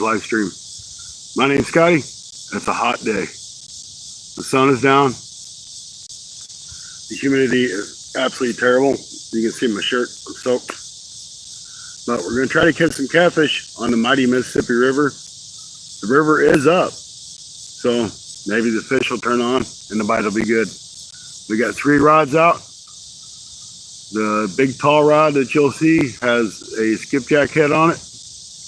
live stream. My name's Scotty. It's a hot day. The sun is down. The humidity is absolutely terrible. You can see my shirt, I'm soaked. But we're going to try to catch some catfish on the mighty Mississippi River. The river is up, so maybe the fish will turn on and the bite will be good. We got 3 rods out. The big tall rod that you'll see has a skipjack head on it,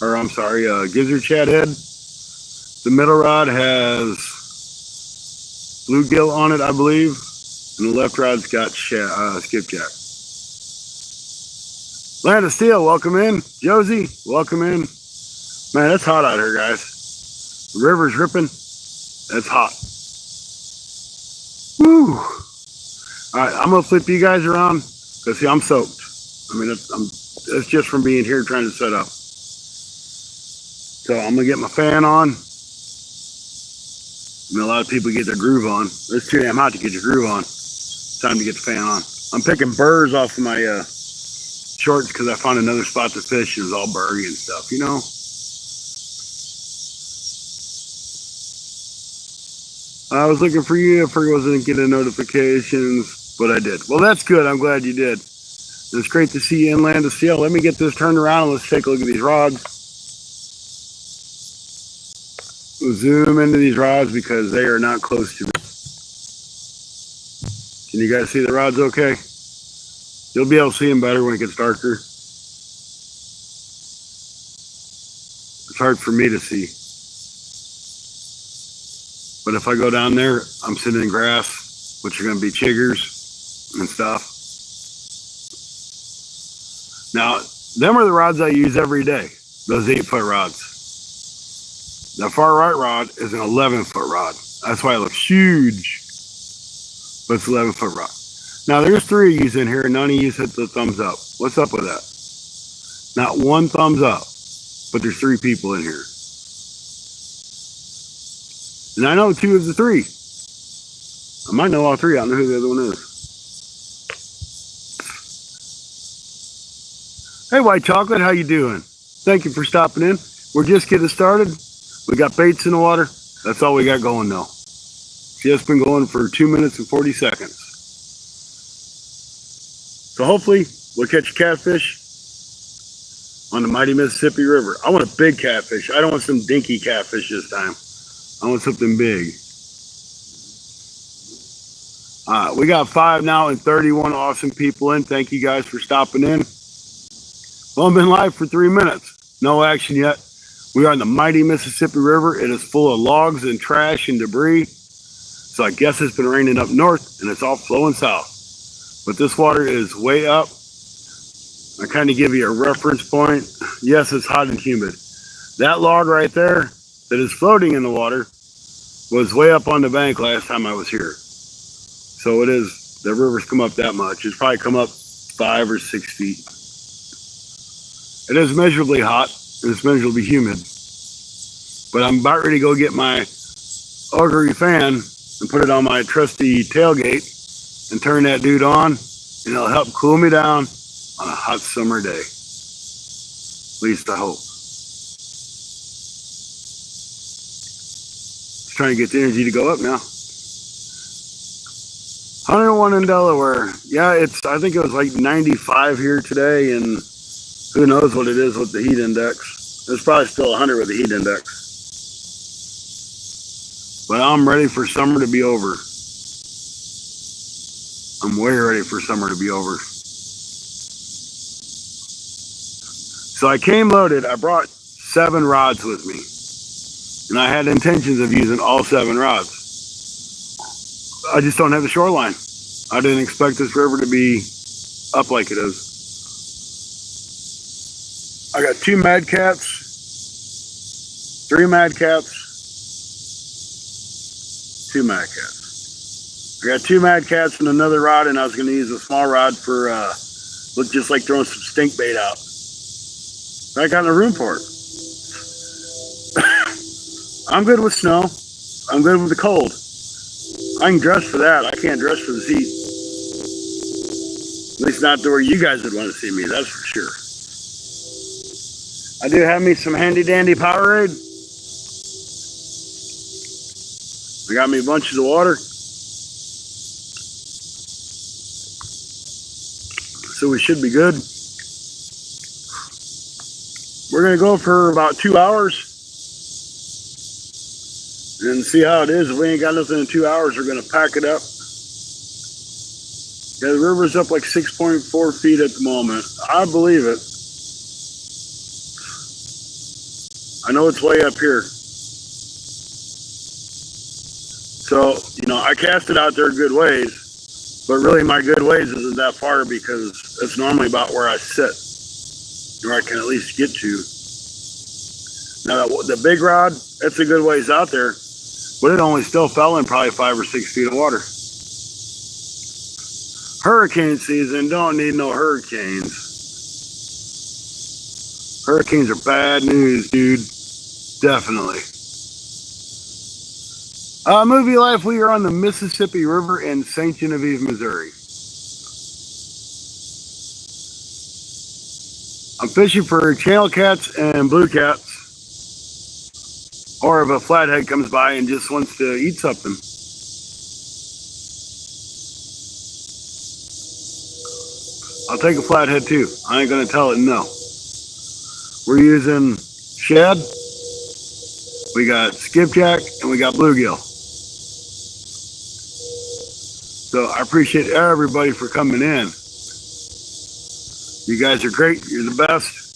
or I'm sorry, a gizzard shad head. The middle rod has bluegill on it, I believe, and the left rod's got skipjack. Land of Steel, welcome in. Josie, welcome in. Man, it's hot out here, guys. The river's ripping. It's hot. Woo! All right, I'm gonna flip you guys around. Because see, I'm soaked. I mean, it's just from being here trying to set up. So I'm going to get my fan on. I mean, a lot of people get their groove on. It's too damn hot to get your groove on. It's time to get the fan on. I'm picking burrs off of my shorts because I found another spot to fish. It was all burry and stuff, you know. I was looking for you. I forgot I wasn't getting notifications. But I did. Well, that's good. I'm glad you did. It's great to see you in Land of Steel. Let me get this turned around and let's take a look at these rods. We'll zoom into these rods because they are not close to me. Can you guys see the rods okay? You'll be able to see them better when it gets darker. It's hard for me to see. But if I go down there, I'm sitting in grass, which are going to be chiggers and stuff. Now, them are the rods I use every day, those 8-foot rods. The far right rod is an 11-foot rod. That's why it looks huge, but it's an 11-foot rod. Now, there's 3 of you in here, and none of you hit the thumbs up. What's up with that? Not one thumbs up, but there's 3 people in here. And I know 2 of the 3. I might know all 3. I don't know who the other one is. Hey, White Chocolate, how you doing? Thank you for stopping in. We're just getting started. We got baits in the water. That's all we got going now. Just been going for 2 minutes and 40 seconds. So hopefully we'll catch a catfish on the mighty Mississippi River. I want a big catfish. I don't want some dinky catfish this time. I want something big. We got 5 now and 31 awesome people in. Thank you guys for stopping in. Well, I've been live for 3 minutes. No action yet. We are in the mighty Mississippi River. It is full of logs and trash and debris. So I guess it's been raining up north and it's all flowing south. But this water is way up. I kind of give you a reference point. Yes, it's hot and humid. That log right there that is floating in the water was way up on the bank last time I was here. So it is, the river's come up that much. It's probably come up 5 or 6 feet. It is measurably hot and it's measurably humid. But I'm about ready to go get my augury fan and put it on my trusty tailgate and turn that dude on, and it'll help cool me down on a hot summer day. At least I hope. Just trying to get the energy to go up now. 101 in Delaware. Yeah, I think it was like 95 here today, and who knows what it is with the heat index. It's probably still 100 with the heat index. But I'm ready for summer to be over. I'm way ready for summer to be over. So I came loaded. I brought 7 rods with me. And I had intentions of using all 7 rods. I just don't have the shoreline. I didn't expect this river to be up like it is. I got 2 Mad Cats, 3 Mad Cats, 2 Mad Cats. I got 2 Mad Cats and another rod, and I was going to use a small rod for, look just like throwing some stink bait out. But I got no room for it. I'm good with snow. I'm good with the cold. I can dress for that. I can't dress for the heat. At least not to where you guys would want to see me, that's for sure. I do have me some handy dandy Powerade. I got me bunches of water. So we should be good. We're going to go for about 2 hours and see how it is. If we ain't got nothing in 2 hours, we're going to pack it up. Yeah, the river's up like 6.4 feet at the moment. I believe it. I know it's way up here. So, you know, I cast it out there a good ways, but really my good ways isn't that far because it's normally about where I sit, where I can at least get to. Now, the big rod, it's a good ways out there, but it only still fell in probably 5 or 6 feet of water. Hurricane season, don't need no hurricanes. Hurricanes are bad news, dude. Definitely. Movie life, we are on the Mississippi River in St. Genevieve, Missouri. I'm fishing for channel cats and blue cats. Or if a flathead comes by and just wants to eat something. I'll take a flathead too. I ain't gonna tell it no. We're using shad, we got skipjack, and we got bluegill. So I appreciate everybody for coming in. You guys are great. You're the best.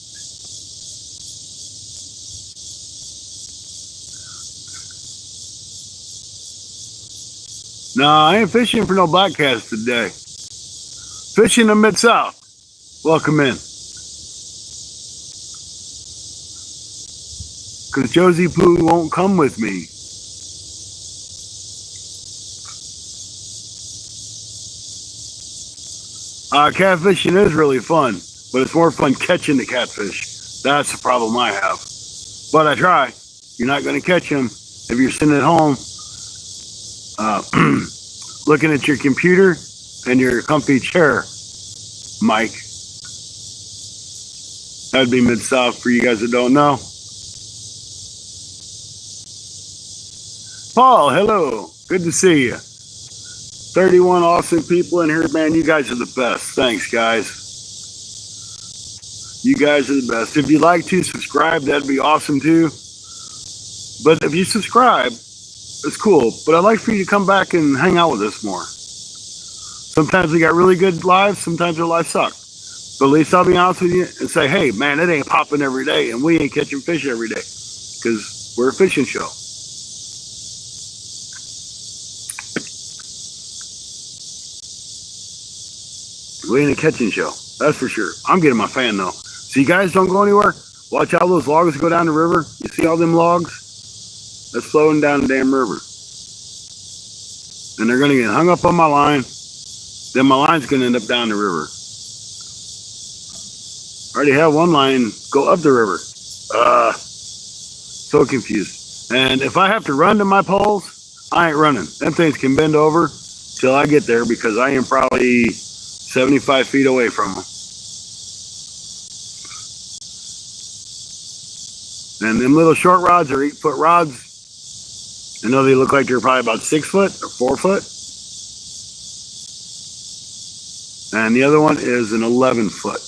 No, I ain't fishing for no black cats today. Fishing the Mid-South. Welcome in. Because Josie Poo won't come with me. Catfishing is really fun, but it's more fun catching the catfish. That's the problem I have. But I try. You're not going to catch them if you're sitting at home looking at your computer and your comfy chair, Mike. That'd be Mid-South for you guys that don't know. Paul, hello. Good to see you. 31 awesome people in here, man. You guys are the best. Thanks, guys. You guys are the best. If you'd like to subscribe, that'd be awesome too. But if you subscribe, it's cool. But I'd like for you to come back and hang out with us more. Sometimes we got really good lives. Sometimes our lives suck. But at least I'll be honest with you and say, hey, man, it ain't popping every day. And we ain't catching fish every day. Because we're a fishing show. We ain't a catching show. That's for sure. I'm getting my fan though. So you guys don't go anywhere. Watch out those logs go down the river. You see all them logs? That's flowing down the damn river. And they're going to get hung up on my line. Then my line's going to end up down the river. I already have one line go up the river. So confused. And if I have to run to my poles, I ain't running. Them things can bend over till I get there because I am probably 75 feet away from them. And them little short rods are 8-foot rods. I know they look like they're probably about 6 foot or 4 foot. And the other one is an 11 foot.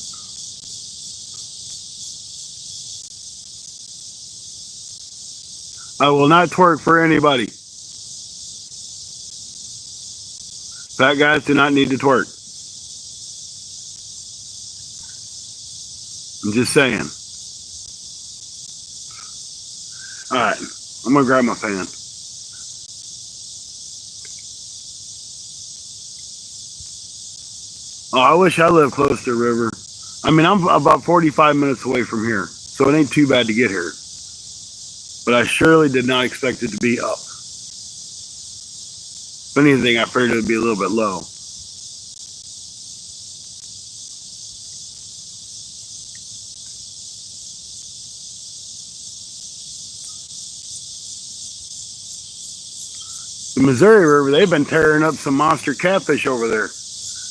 I will not twerk for anybody. Fat guys do not need to twerk. I'm just saying. All right, I'm gonna grab my fan. Oh, I wish I lived close to a river. I mean, I'm about 45 minutes away from here, so it ain't too bad to get here. But I surely did not expect it to be up. If anything, I figured it would be a little bit low. The Missouri River, they've been tearing up some monster catfish over there.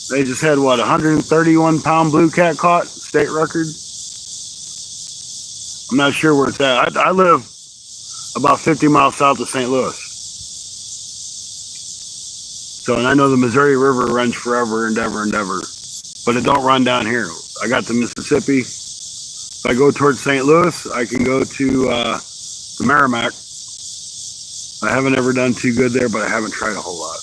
They just had, what, 131-pound blue cat caught, state record. I'm not sure where it's at. I live about 50 miles south of St. Louis. So, and I know the Missouri River runs forever and ever and ever, but it don't run down here. I got the Mississippi. If I go towards St. Louis, I can go to the Merrimack. I haven't ever done too good there, but I haven't tried a whole lot.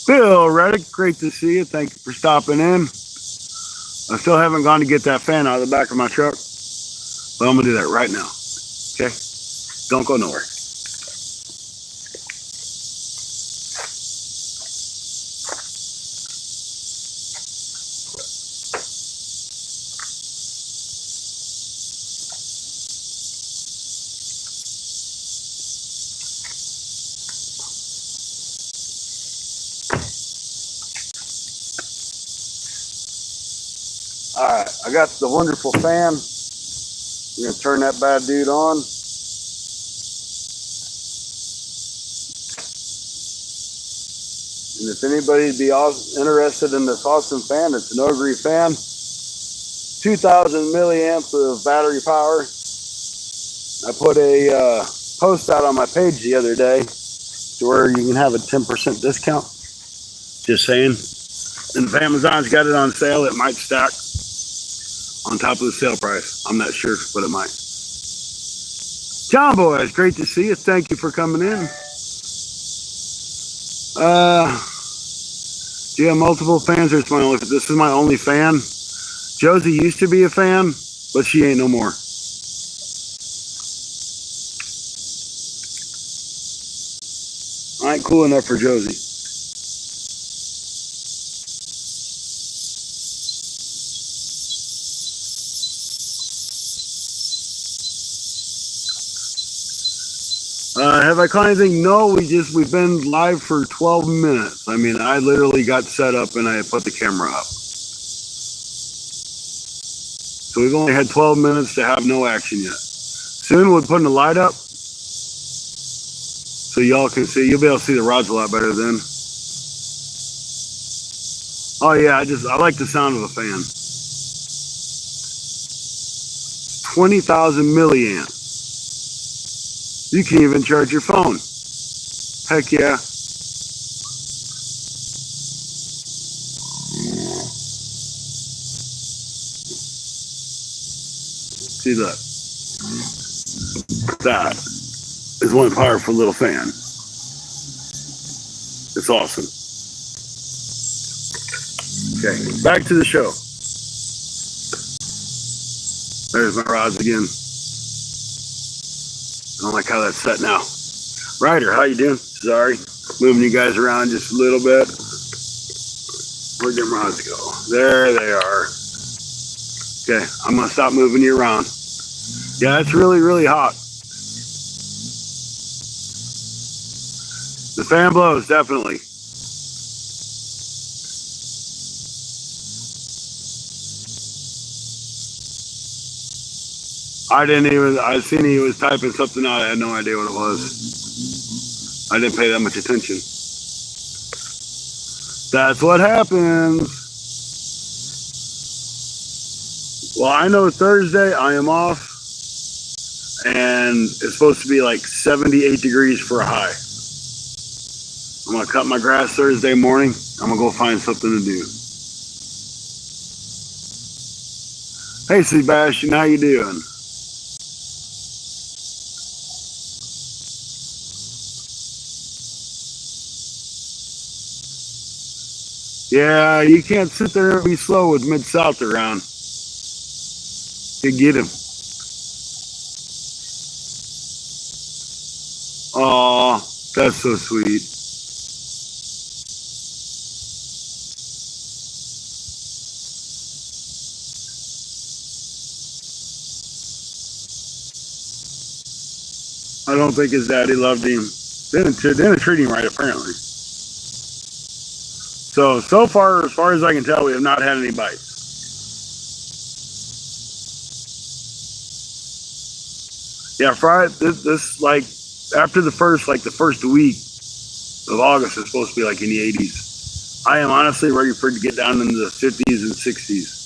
Bill Reddick, great to see you. Thank you for stopping in. I still haven't gone to get that fan out of the back of my truck, but I'm going to do that right now. Okay? Don't go nowhere. All right, I got the wonderful fan. I'm going to turn that bad dude on. And if anybody'd be interested in this awesome fan, it's an Ogre fan. 2,000 milliamps of battery power. I put a post out on my page the other day to where you can have a 10% discount. Just saying. And if Amazon's got it on sale, it might stack on top of the sale price. I'm not sure, but it might. John Boys, great to see you. Thank you for coming in. Do you have multiple fans, or it's my only? This is my only fan. Josie used to be a fan, but she ain't no more. I ain't cool enough for Josie. Have I caught anything? No, we've been live for 12 minutes. I mean, I literally got set up and I put the camera up. So we've only had 12 minutes to have no action yet. Soon we're putting the light up so y'all can see. You'll be able to see the rods a lot better then. Oh yeah, I like the sound of a fan. 20,000 milliamps. You can even charge your phone. Heck yeah. See that? That is one powerful little fan. It's awesome. Okay, back to the show. There's my rods again. I don't like how that's set now. Ryder, how you doing? Sorry, moving you guys around just a little bit. Where'd them rods go? There they are. Okay, I'm gonna stop moving you around. Yeah, it's really, really hot. The fan blows, definitely. I seen he was typing something out. I had no idea what it was. I didn't pay that much attention. That's what happens. Well, I know Thursday I am off, and it's supposed to be like 78 degrees for a high. I'm going to cut my grass Thursday morning. I'm going to go find something to do. Hey, Sebastian, how you doing? Yeah, you can't sit there and be slow with Mid-South around. You get him. Aw, that's so sweet. I don't think his daddy loved him. Didn't treat him right, apparently. So far, as far as I can tell, we have not had any bites. Yeah, Friday, this like, after the first week of August, it's supposed to be like in the 80s. I am honestly ready for it to get down into the 50s and 60s.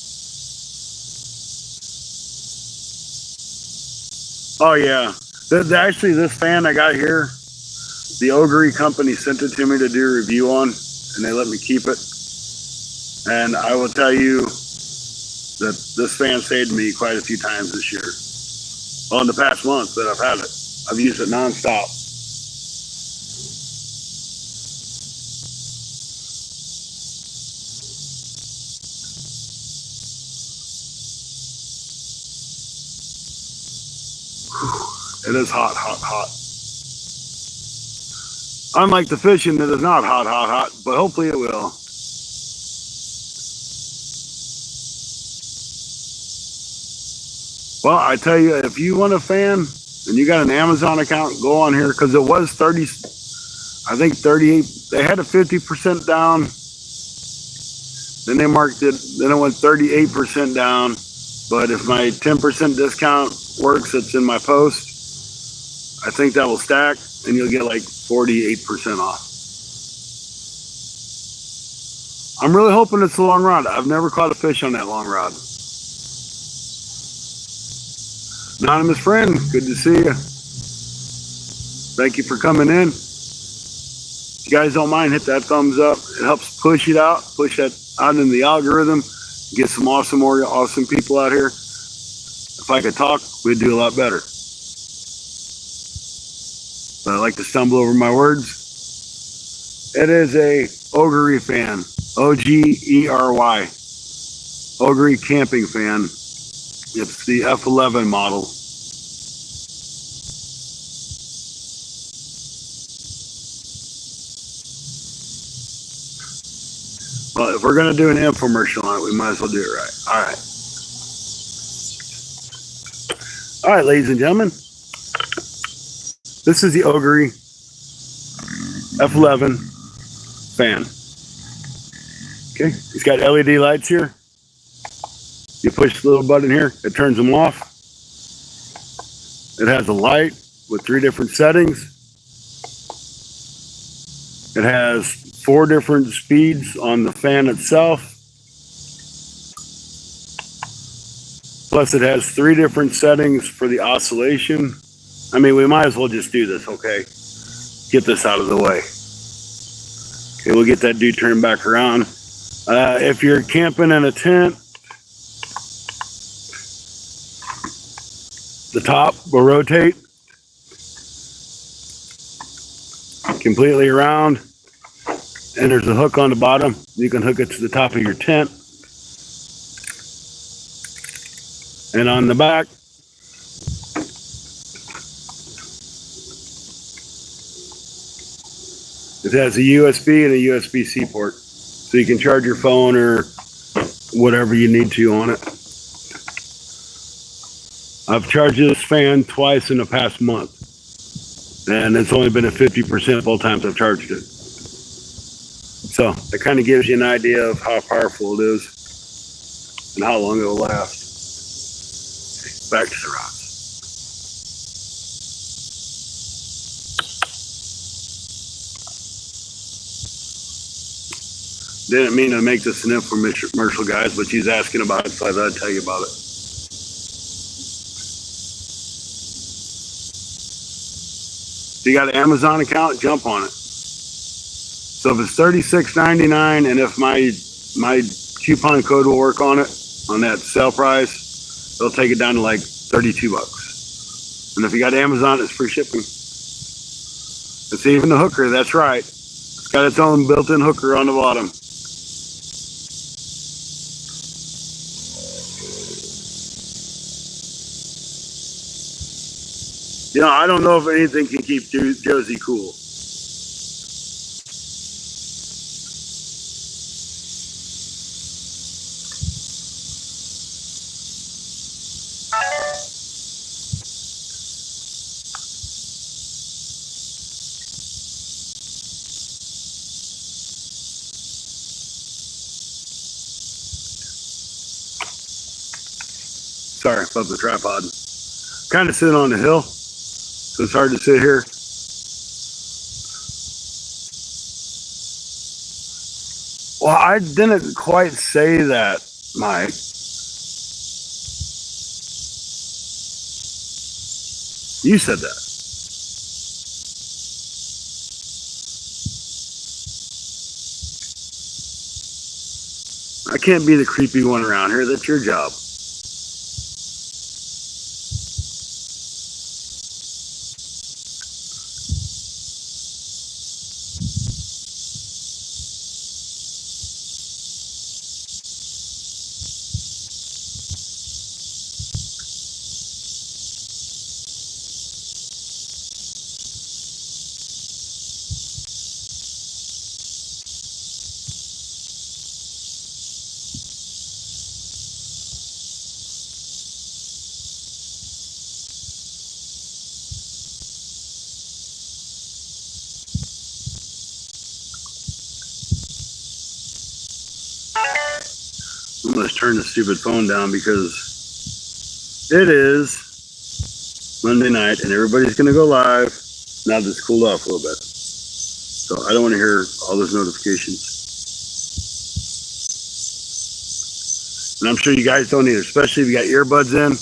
Oh yeah. Actually, this fan I got here, the Ogre company sent it to me to do a review on, and they let me keep it. And I will tell you that this fan saved me quite a few times this year. Well, in the past month that I've had it, I've used it nonstop. It is hot, hot, hot. Unlike the fishing that is not hot, hot, hot, but hopefully it will. Well, I tell you, if you want a fan and you got an Amazon account, go on here, because it was 30, I think 38. They had a 50% down. Then they marked it, then it went 38% down. But if my 10% discount works, it's in my post, I think that will stack and you'll get like 48% off. I'm really hoping it's a long rod. I've never caught a fish on that long rod. Anonymous friend, good to see you. Thank you for coming in. If you guys don't mind, hit that thumbs up. It helps push it out, push that out in the algorithm, get some awesome people out here. If I could talk, we'd do a lot better. But I like to stumble over my words. It is a Ogre fan, O-G-E-R-Y, Ogre camping fan. It's the F11 model. Well, if we're going to do an infomercial on it, we might as well do it right. All right. All right, ladies and gentlemen. This is the Ogre F11 fan. Okay, it's got LED lights here. You push the little button here, it turns them off. It has a light with 3 different settings. It has 4 different speeds on the fan itself. Plus it has 3 different settings for the oscillation. I mean, we might as well just do this, okay? Get this out of the way. Okay, we'll get that dude turned back around. If you're camping in a tent, the top will rotate completely around, and there's a hook on the bottom. You can hook it to the top of your tent. And on the back, it has a USB and a USB-C port, so you can charge your phone or whatever you need to on it. I've charged this fan twice in the past month, and it's only been at 50% both times I've charged it. So it kind of gives you an idea of how powerful it is and how long it will last. Okay, back to the rods. Didn't mean to make this an infomercial, guys, but she's asking about it, so I thought I'd tell you about it. If you got an Amazon account, jump on it. So if it's $36.99, and if my coupon code will work on it, on that sale price, they'll take it down to like $32. And if you got Amazon, it's free shipping. It's even the hooker, that's right. It's got its own built-in hooker on the bottom. You know, I don't know if anything can keep Josie cool. Sorry about the tripod. Kind of sitting on the hill, so it's hard to sit here. Well, I didn't quite say that, Mike. You said that. I can't be the creepy one around here. That's your job. I'm going to turn the stupid phone down because it is Monday night and everybody's going to go live now that it's cooled off a little bit. So I don't want to hear all those notifications. And I'm sure you guys don't either, especially if you got earbuds in.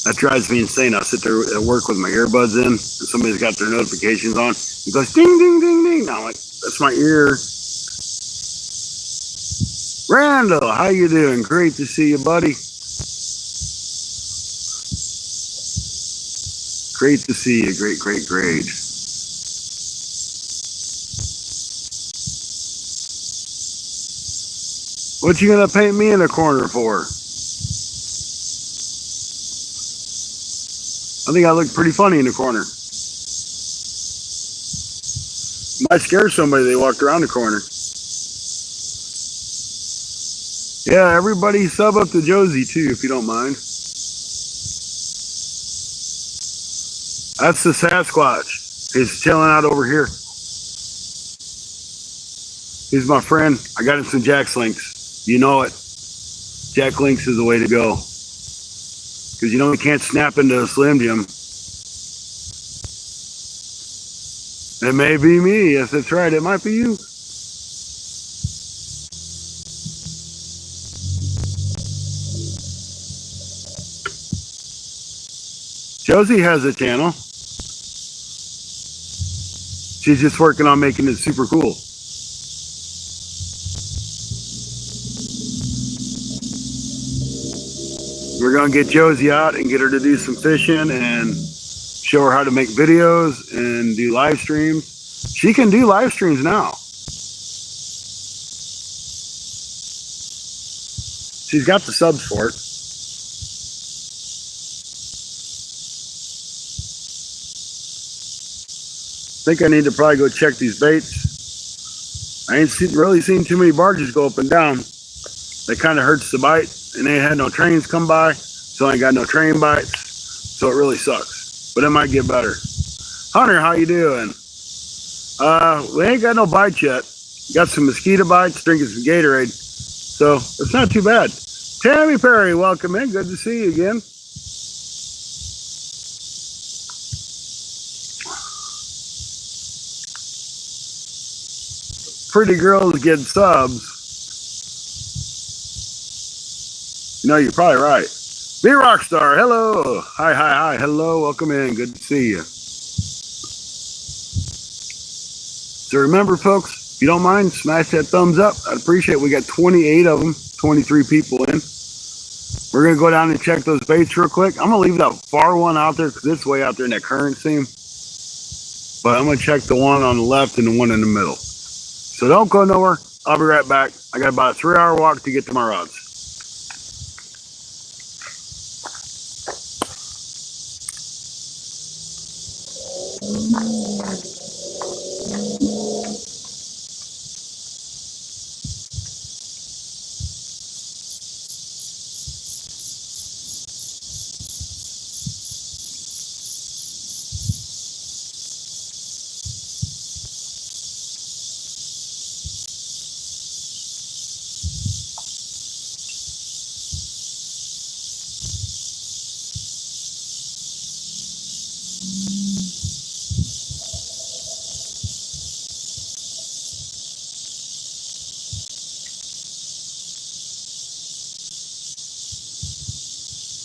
That drives me insane. I'll sit there at work with my earbuds in and somebody's got their notifications on. It goes ding, ding, ding, ding. Now I'm like, that's my ear. Randall, how you doing? Great to see you, buddy. Great to see you. Great, great, great. What you gonna paint me in a corner for? I think I look pretty funny in the corner. Might scare somebody they walked around the corner. Yeah, everybody sub up to Josie too, if you don't mind. That's the Sasquatch. He's chilling out over here. He's my friend. I got him some Jack Links. You know it. Jack Links is the way to go. Because you know he can't snap into a Slim Jim. It may be me. Yes, that's right. It might be you. Josie has a channel. She's just working on making it super cool. We're going to get Josie out and get her to do some fishing and show her how to make videos and do live streams. She can do live streams now. She's got the subs for it. I think I need to probably go check these baits. I ain't really seen too many barges go up and down. That kind of hurts the bite, and they had no trains come by, so I ain't got no train bites, so it really sucks. But it might get better. Hunter, how you doing? We ain't got no bites yet. Got some mosquito bites, drinking some Gatorade, so it's not too bad. Tammy Perry, welcome in. Good to see you again. Pretty girls get subs. No, you're probably right. Be Rockstar, hello. Hi, hi, hi. Hello, welcome in. Good to see you. So remember, folks, if you don't mind, smash that thumbs up. I'd appreciate it. We got 28 of them, 23 people in. We're going to go down and check those baits real quick. I'm going to leave that far one out there because it's way out there in that current seam. But I'm going to check the one on the left and the one in the middle. So don't go nowhere. I'll be right back. I got about a 3-hour walk to get to my rods.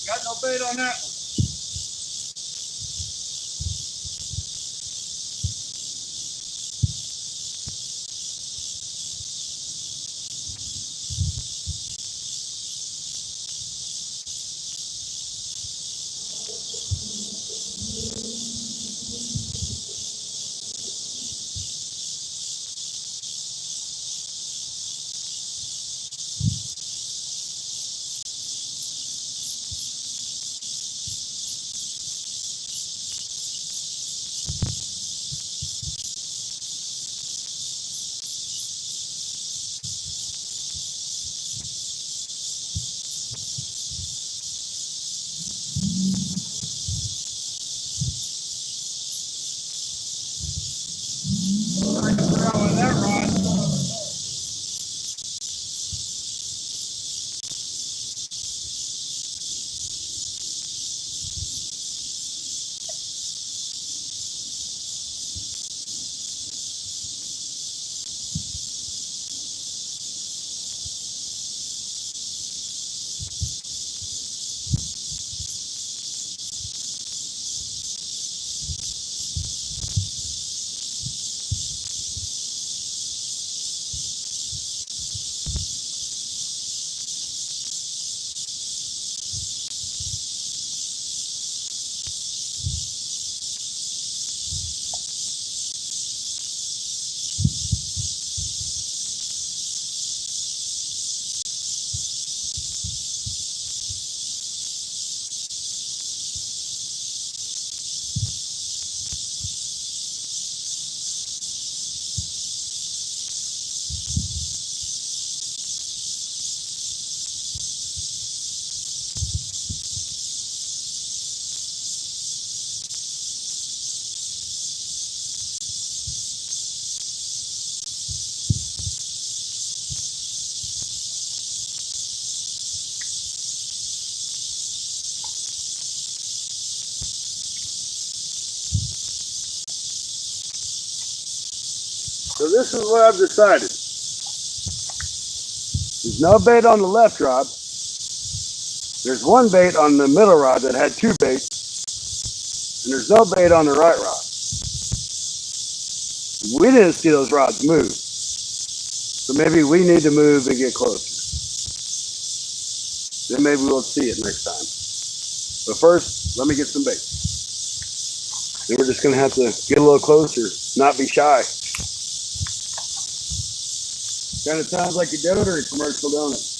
Got no bait on that one. So this is what I've decided. There's no bait on the left rod. There's one bait on the middle rod that had two baits. And there's no bait on the right rod. We didn't see those rods move. So maybe we need to move and get closer. Then maybe we'll see it next time. But first, let me get some bait. Then we're just going to have to get a little closer, not be shy. Kind of sounds like a deodorant commercial, don't it?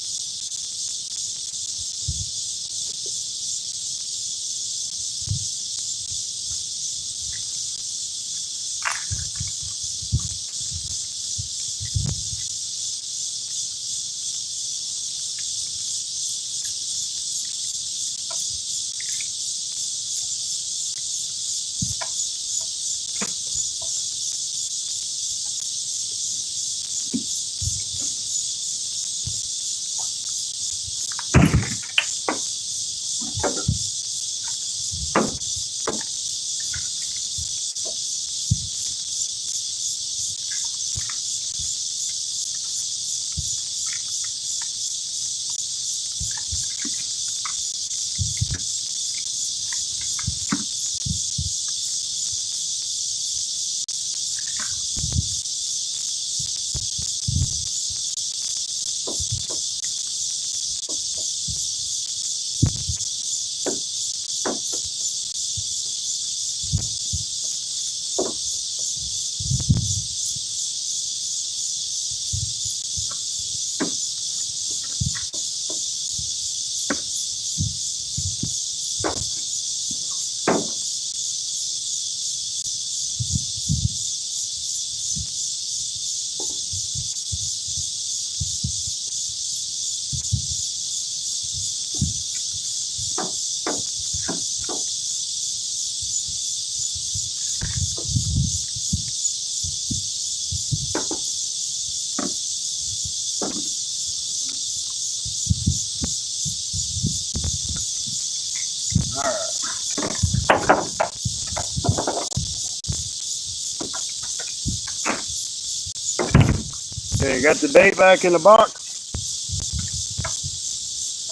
Okay, got the bait back in the box.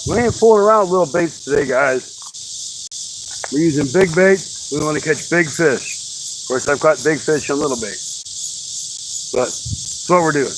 We ain't fooling around with little baits today, guys. We're using big baits. We want to catch big fish. Of course, I've caught big fish on little baits. But that's what we're doing.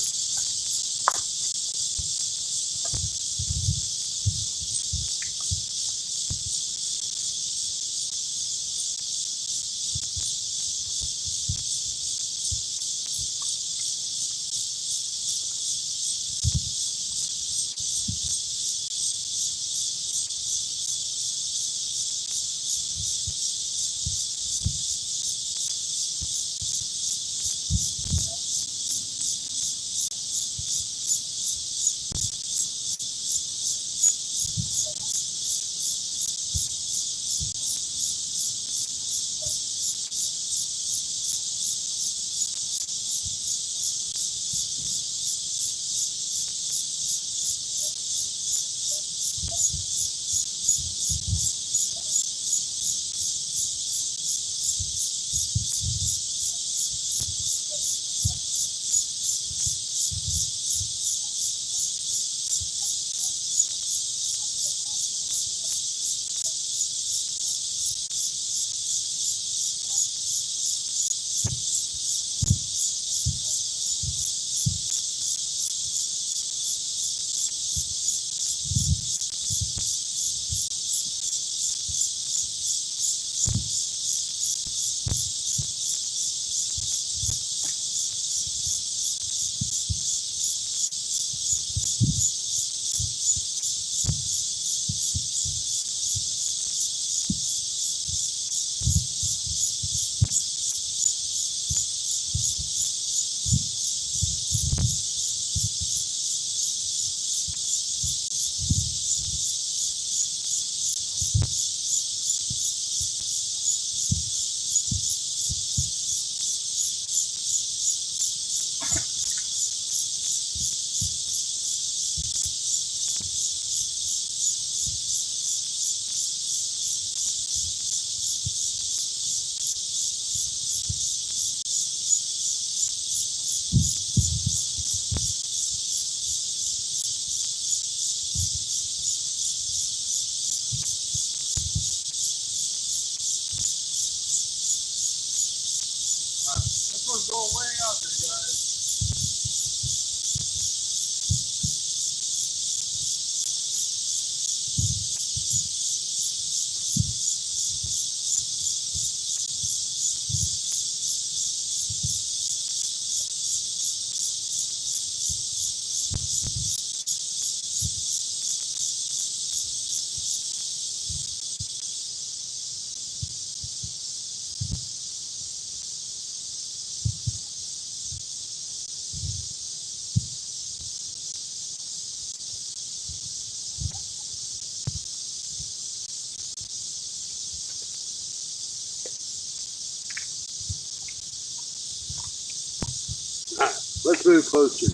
Let's move closer.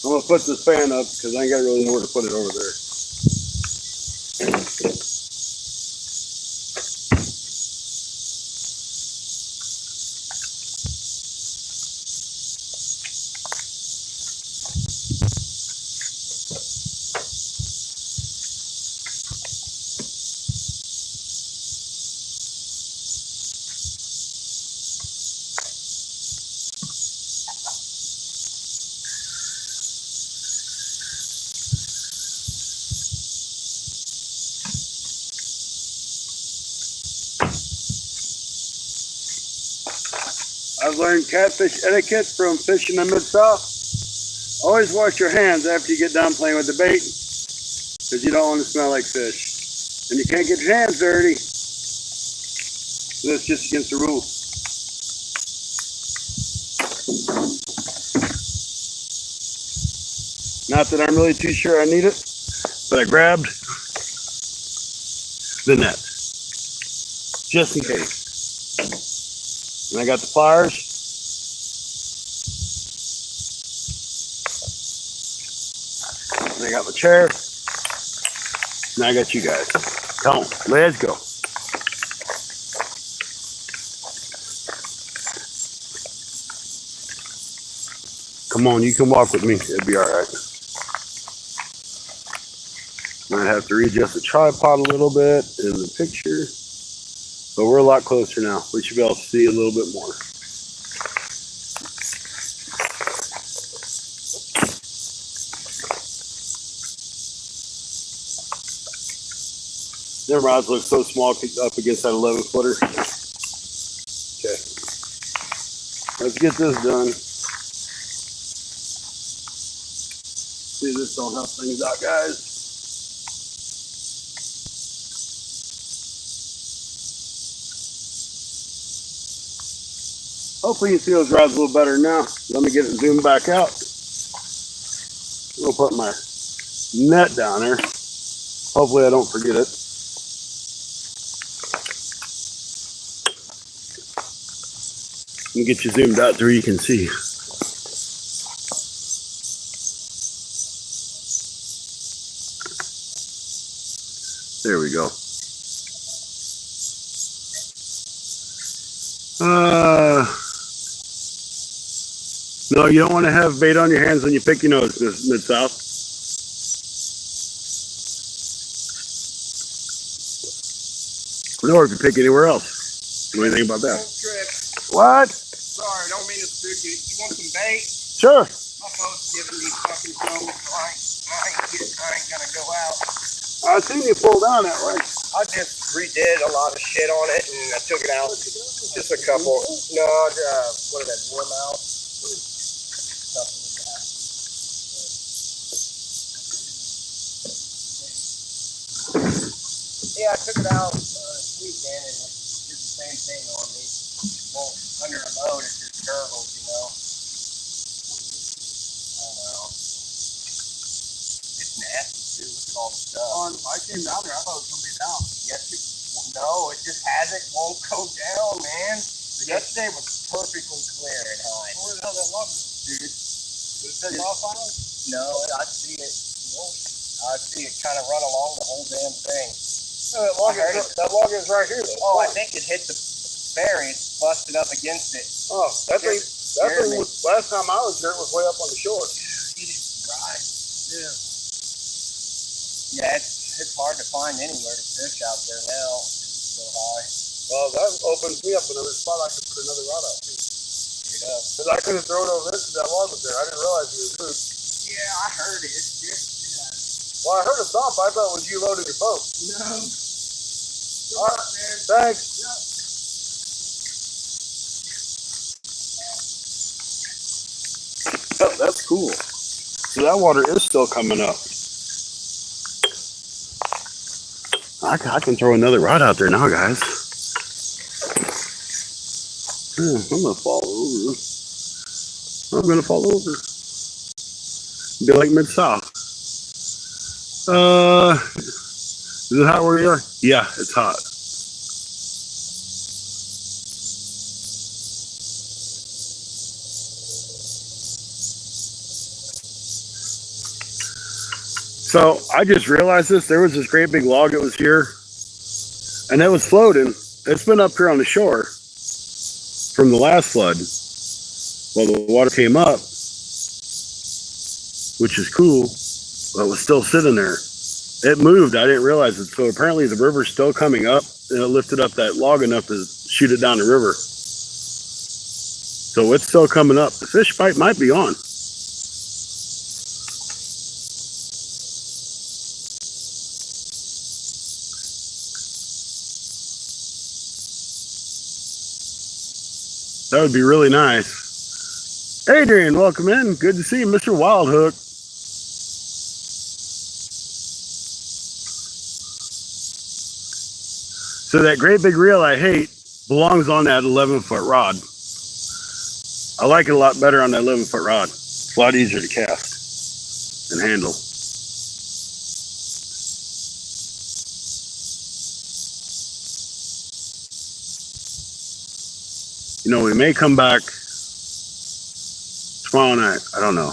I'm gonna put this fan up because I ain't got really nowhere to put it over there. I've learned catfish etiquette from fishing in Mid-South. Always wash your hands after you get done playing with the bait because you don't want to smell like fish. And you can't get your hands dirty. That's just against the rules. Not that I'm really too sure I need it, but I grabbed the net just in case. And I got the pliers. And I got my chair. And I got you guys. Come on, let's go. Come on, you can walk with me. It'll be all right. Might have to readjust the tripod a little bit in the picture. But we're a lot closer now. We should be able to see a little bit more. Their rods look so small up against that 11-footer. Okay. Let's get this done. See, this don't help things out, guys. Hopefully you see those rods a little better now. Let me get it zoomed back out. I'll put my net down there. Hopefully I don't forget it. Let me get you zoomed out to where you can see. There we go. No, you don't want to have bait on your hands when you pick your nose, Mid-South. Or if you pick anywhere else. What do you think about that? What? Sorry, don't mean to spook you. You want some bait? Sure. My phone's giving me fucking trouble, so I ain't gonna go out. I seen you pull down that way. I just redid a lot of shit on it, and I took it out. Just a couple. No, what is that, warm out? Yeah, I took it out this weekend, and it did the same thing on me. Well, under the load, it just gurgles, you know. I don't know. It's nasty, too. Look at all the stuff. I came down there, I thought it was going to be down. No, it just won't go down, man. Yesterday was perfectly clear and high. Where the hell that log go? Dude. Did it take off on it? No, I see it. I see it kind of run along the whole damn thing. That log is right here, though. Oh, I think it hit the ferry. It busted up against it. Oh, that thing was, last time I was there, it was way up on the shore. Dude, it is dry. Yeah. Yeah, it's hard to find anywhere to fish out there now. It's so high. Well, that opens me up another spot. I could put another rod out too. up. Because I could have thrown over this and that log was there. I didn't realize he was loose. Yeah, I heard it. Well, I heard a thump. I thought it was you loading your boat. No. All right, man. Thanks. Yep. Oh, that's cool. So that water is still coming up. I can throw another rod out there now, guys. I'm gonna fall over. I'm gonna fall over. Be like Mid-South. Is it hot where you are? Yeah, it's hot. So I just realized this. There was this great big log that was here, and it was floating. It's been up here on the shore from the last flood. Well, the water came up, which is cool, but it was still sitting there. It moved. I didn't realize it. So apparently the river's still coming up, and it lifted up that log enough to shoot it down the river. So it's still coming up. The fish bite might be on. That would be really nice. Adrian, welcome in. Good to see you, Mr. Wild Hook. So that great big reel I hate belongs on that 11-foot rod. I like it a lot better on that 11-foot rod. It's a lot easier to cast and handle. You know, we may come back tomorrow night. I don't know.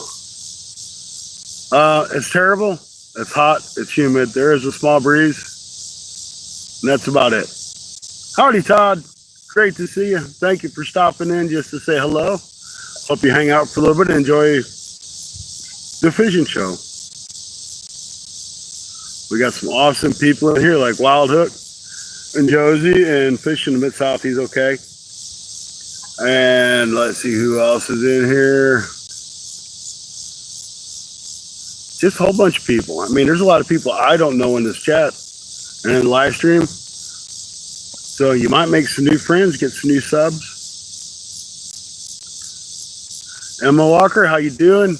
It's terrible. It's hot. It's humid. There is a small breeze. And that's about it. Howdy, Todd. Great to see you. Thank you for stopping in just to say hello. Hope you hang out for a little bit and enjoy the fishing show. We got some awesome people in here like Wild Hook and Josie and Fish in the Mid-South. He's okay. And let's see who else is in here. Just a whole bunch of people. I mean, there's a lot of people I don't know in this chat and in the live stream. So you might make some new friends, get some new subs. Emma Walker, how you doing?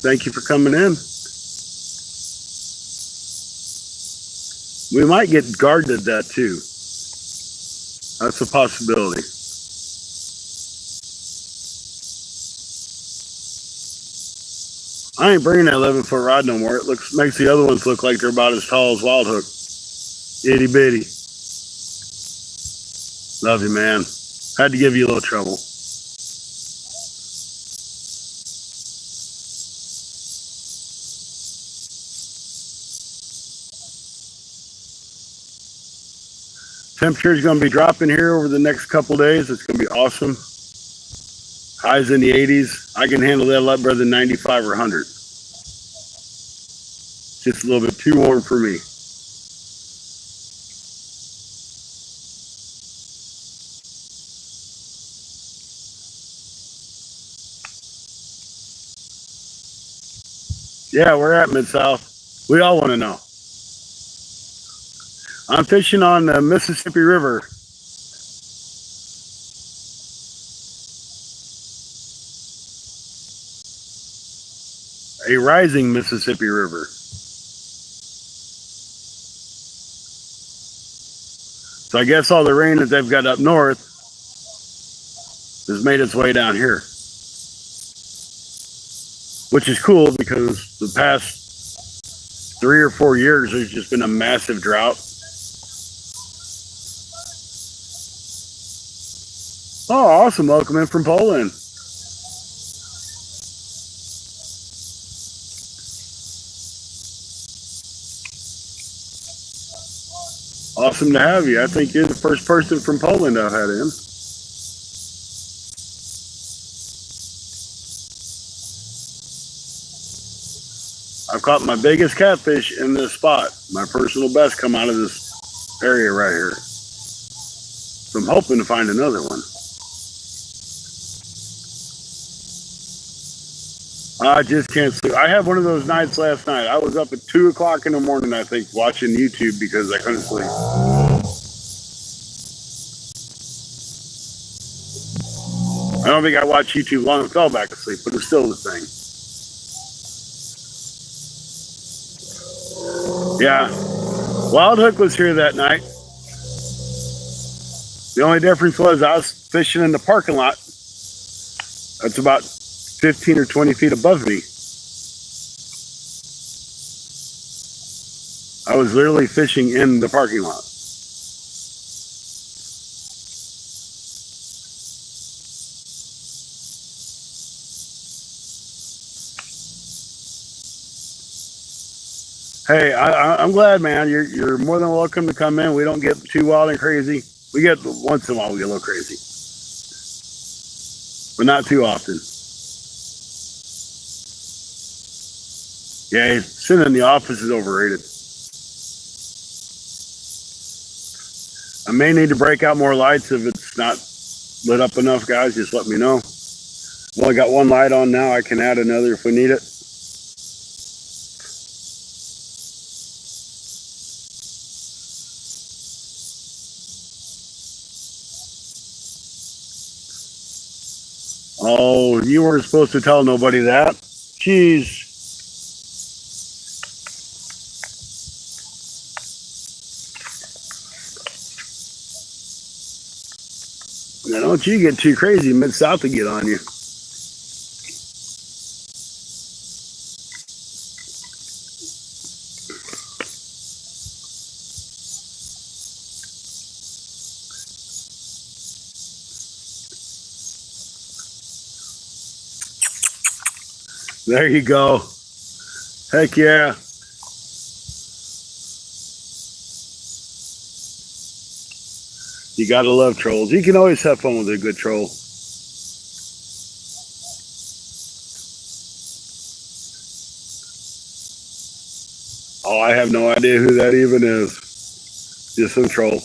Thank you for coming in. We might get guarded that too. That's a possibility. I ain't bringing that 11-foot rod no more. It makes the other ones look like they're about as tall as Wild Hook. Itty bitty. Love you, man. Had to give you a little trouble. Temperature is going to be dropping here over the next couple days. It's going to be awesome. Highs in the 80s. I can handle that a lot better than 95 or 100. Just a little bit too warm for me. Yeah, we're at Mid-South. We all want to know. I'm fishing on the Mississippi River. A rising Mississippi River. So I guess all the rain that they've got up north has made its way down here. Which is cool because the past 3 or 4 years there's just been a massive drought. Oh, awesome. Welcome in from Poland. Awesome to have you. I think you're the first person from Poland I've had in. I've caught my biggest catfish in this spot. My personal best come out of this area right here. So I'm hoping to find another one. I just can't sleep. I had one of those nights last night. I was up at 2 o'clock in the morning, I think, watching YouTube because I couldn't sleep. I don't think I watched YouTube long and fell back asleep, but it's still the thing. Yeah. Wild Hook was here that night. The only difference was I was fishing in the parking lot. That's about 15 or 20 feet above me. I was literally fishing in the parking lot. Hey, I'm glad, man. You're more than welcome to come in. We don't get too wild and crazy. We get once in a while we get a little crazy, but not too often. Yeah, sitting in the office is overrated. I may need to break out more lights if it's not lit up enough, guys. Just let me know. I've only got one light on now. I can add another if we need it. Oh, you weren't supposed to tell nobody that. Jeez. Now, don't you get too crazy. Mid-South to get on you. There you go. Heck yeah. You gotta love trolls. You can always have fun with a good troll. Oh, I have no idea who that even is. Just some troll.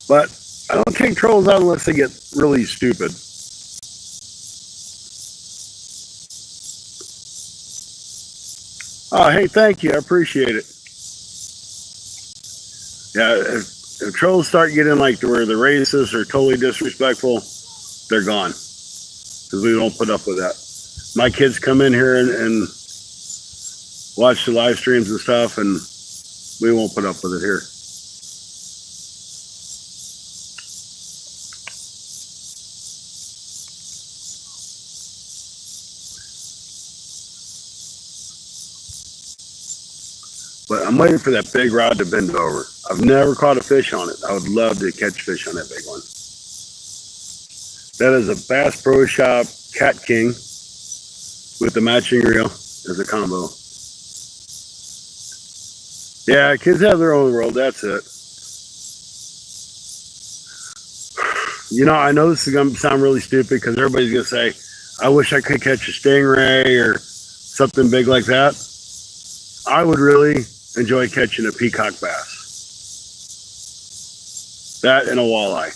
But I don't take trolls out unless they get really stupid. Oh, hey, thank you. I appreciate it. Yeah, if trolls start getting like to where they're racist or totally disrespectful, they're gone. Because we don't put up with that. My kids come in here and watch the live streams and stuff, and we won't put up with it here. But I'm waiting for that big rod to bend over. I've never caught a fish on it. I would love to catch fish on that big one. That is a Bass Pro Shop Cat King with the matching reel as a combo. Yeah, kids have their own world. That's it. You know, I know this is going to sound really stupid because everybody's going to say, I wish I could catch a stingray or something big like that. I would really enjoy catching a peacock bass. That and a walleye.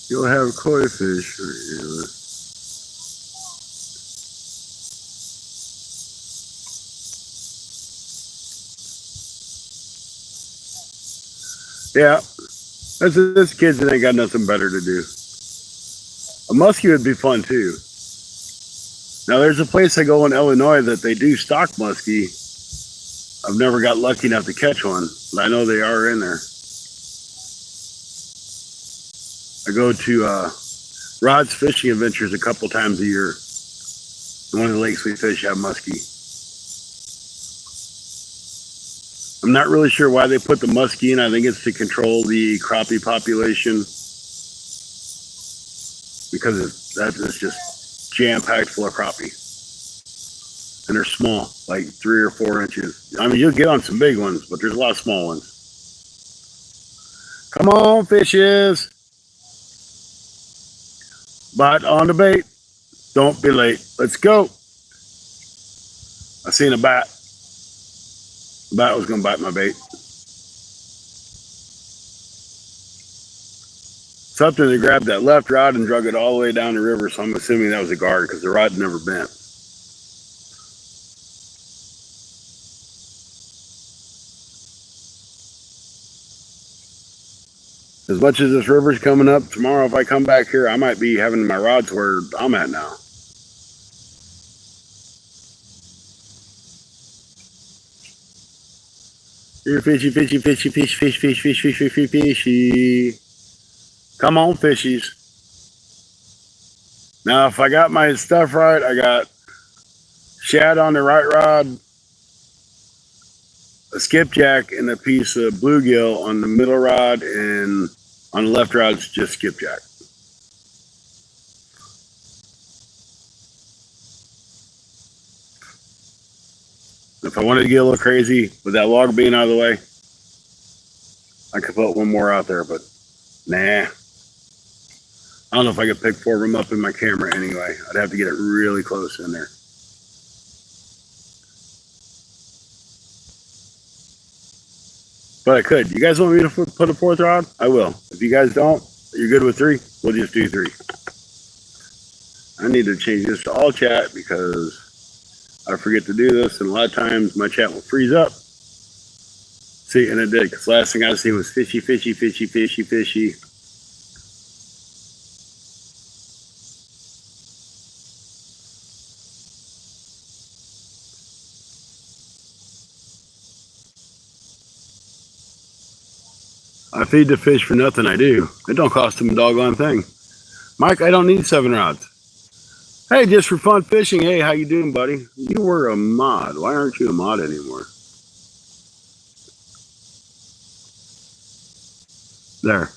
You'll have koi fish. Yeah. This kids that ain't got nothing better to do. A muskie would be fun too. Now there's a place I go in Illinois that they do stock muskie. I've never got lucky enough to catch one, but I know they are in there. I go to Rod's Fishing Adventures a couple times a year. One of the lakes we fish have muskie. I'm not really sure why they put the muskie in. I think it's to control the crappie population because it's just jam-packed full of crappie. And they're small, like 3 or 4 inches. I mean, you'll get on some big ones, but there's a lot of small ones. Come on, fishes. Bite on the bait. Don't be late. Let's go. I seen a bat. Bat was going to bite my bait. Something that grabbed that left rod and drug it all the way down the river, so I'm assuming that was a guard because the rod never bent. As much as this river's coming up, tomorrow if I come back here, I might be having my rods where I'm at now. Here, fishy, fishy, fishy, fish, fish, fish, fish, fish, fish, fish, fishy. Come on, fishies. Now, if I got my stuff right, I got shad on the right rod, a skipjack, and a piece of bluegill on the middle rod, and on the left rod, it's just skipjack. If I wanted to get a little crazy with that log being out of the way, I could put one more out there, but nah. I don't know if I could pick 4 of them up in my camera anyway. I'd have to get it really close in there. But I could. You guys want me to put a 4th rod? I will. If you guys don't, you're good with 3, we'll just do 3. I need to change this to all chat because I forget to do this, and a lot of times my chat will freeze up. See, and it did, because last thing I see was fishy, fishy, fishy, fishy, fishy. I feed the fish for nothing, I do. It don't cost them a doggone thing. Mike, I don't need 7 rods. Hey, just for fun fishing. Hey, how you doing, buddy? You were a mod. Why aren't you a mod anymore? There.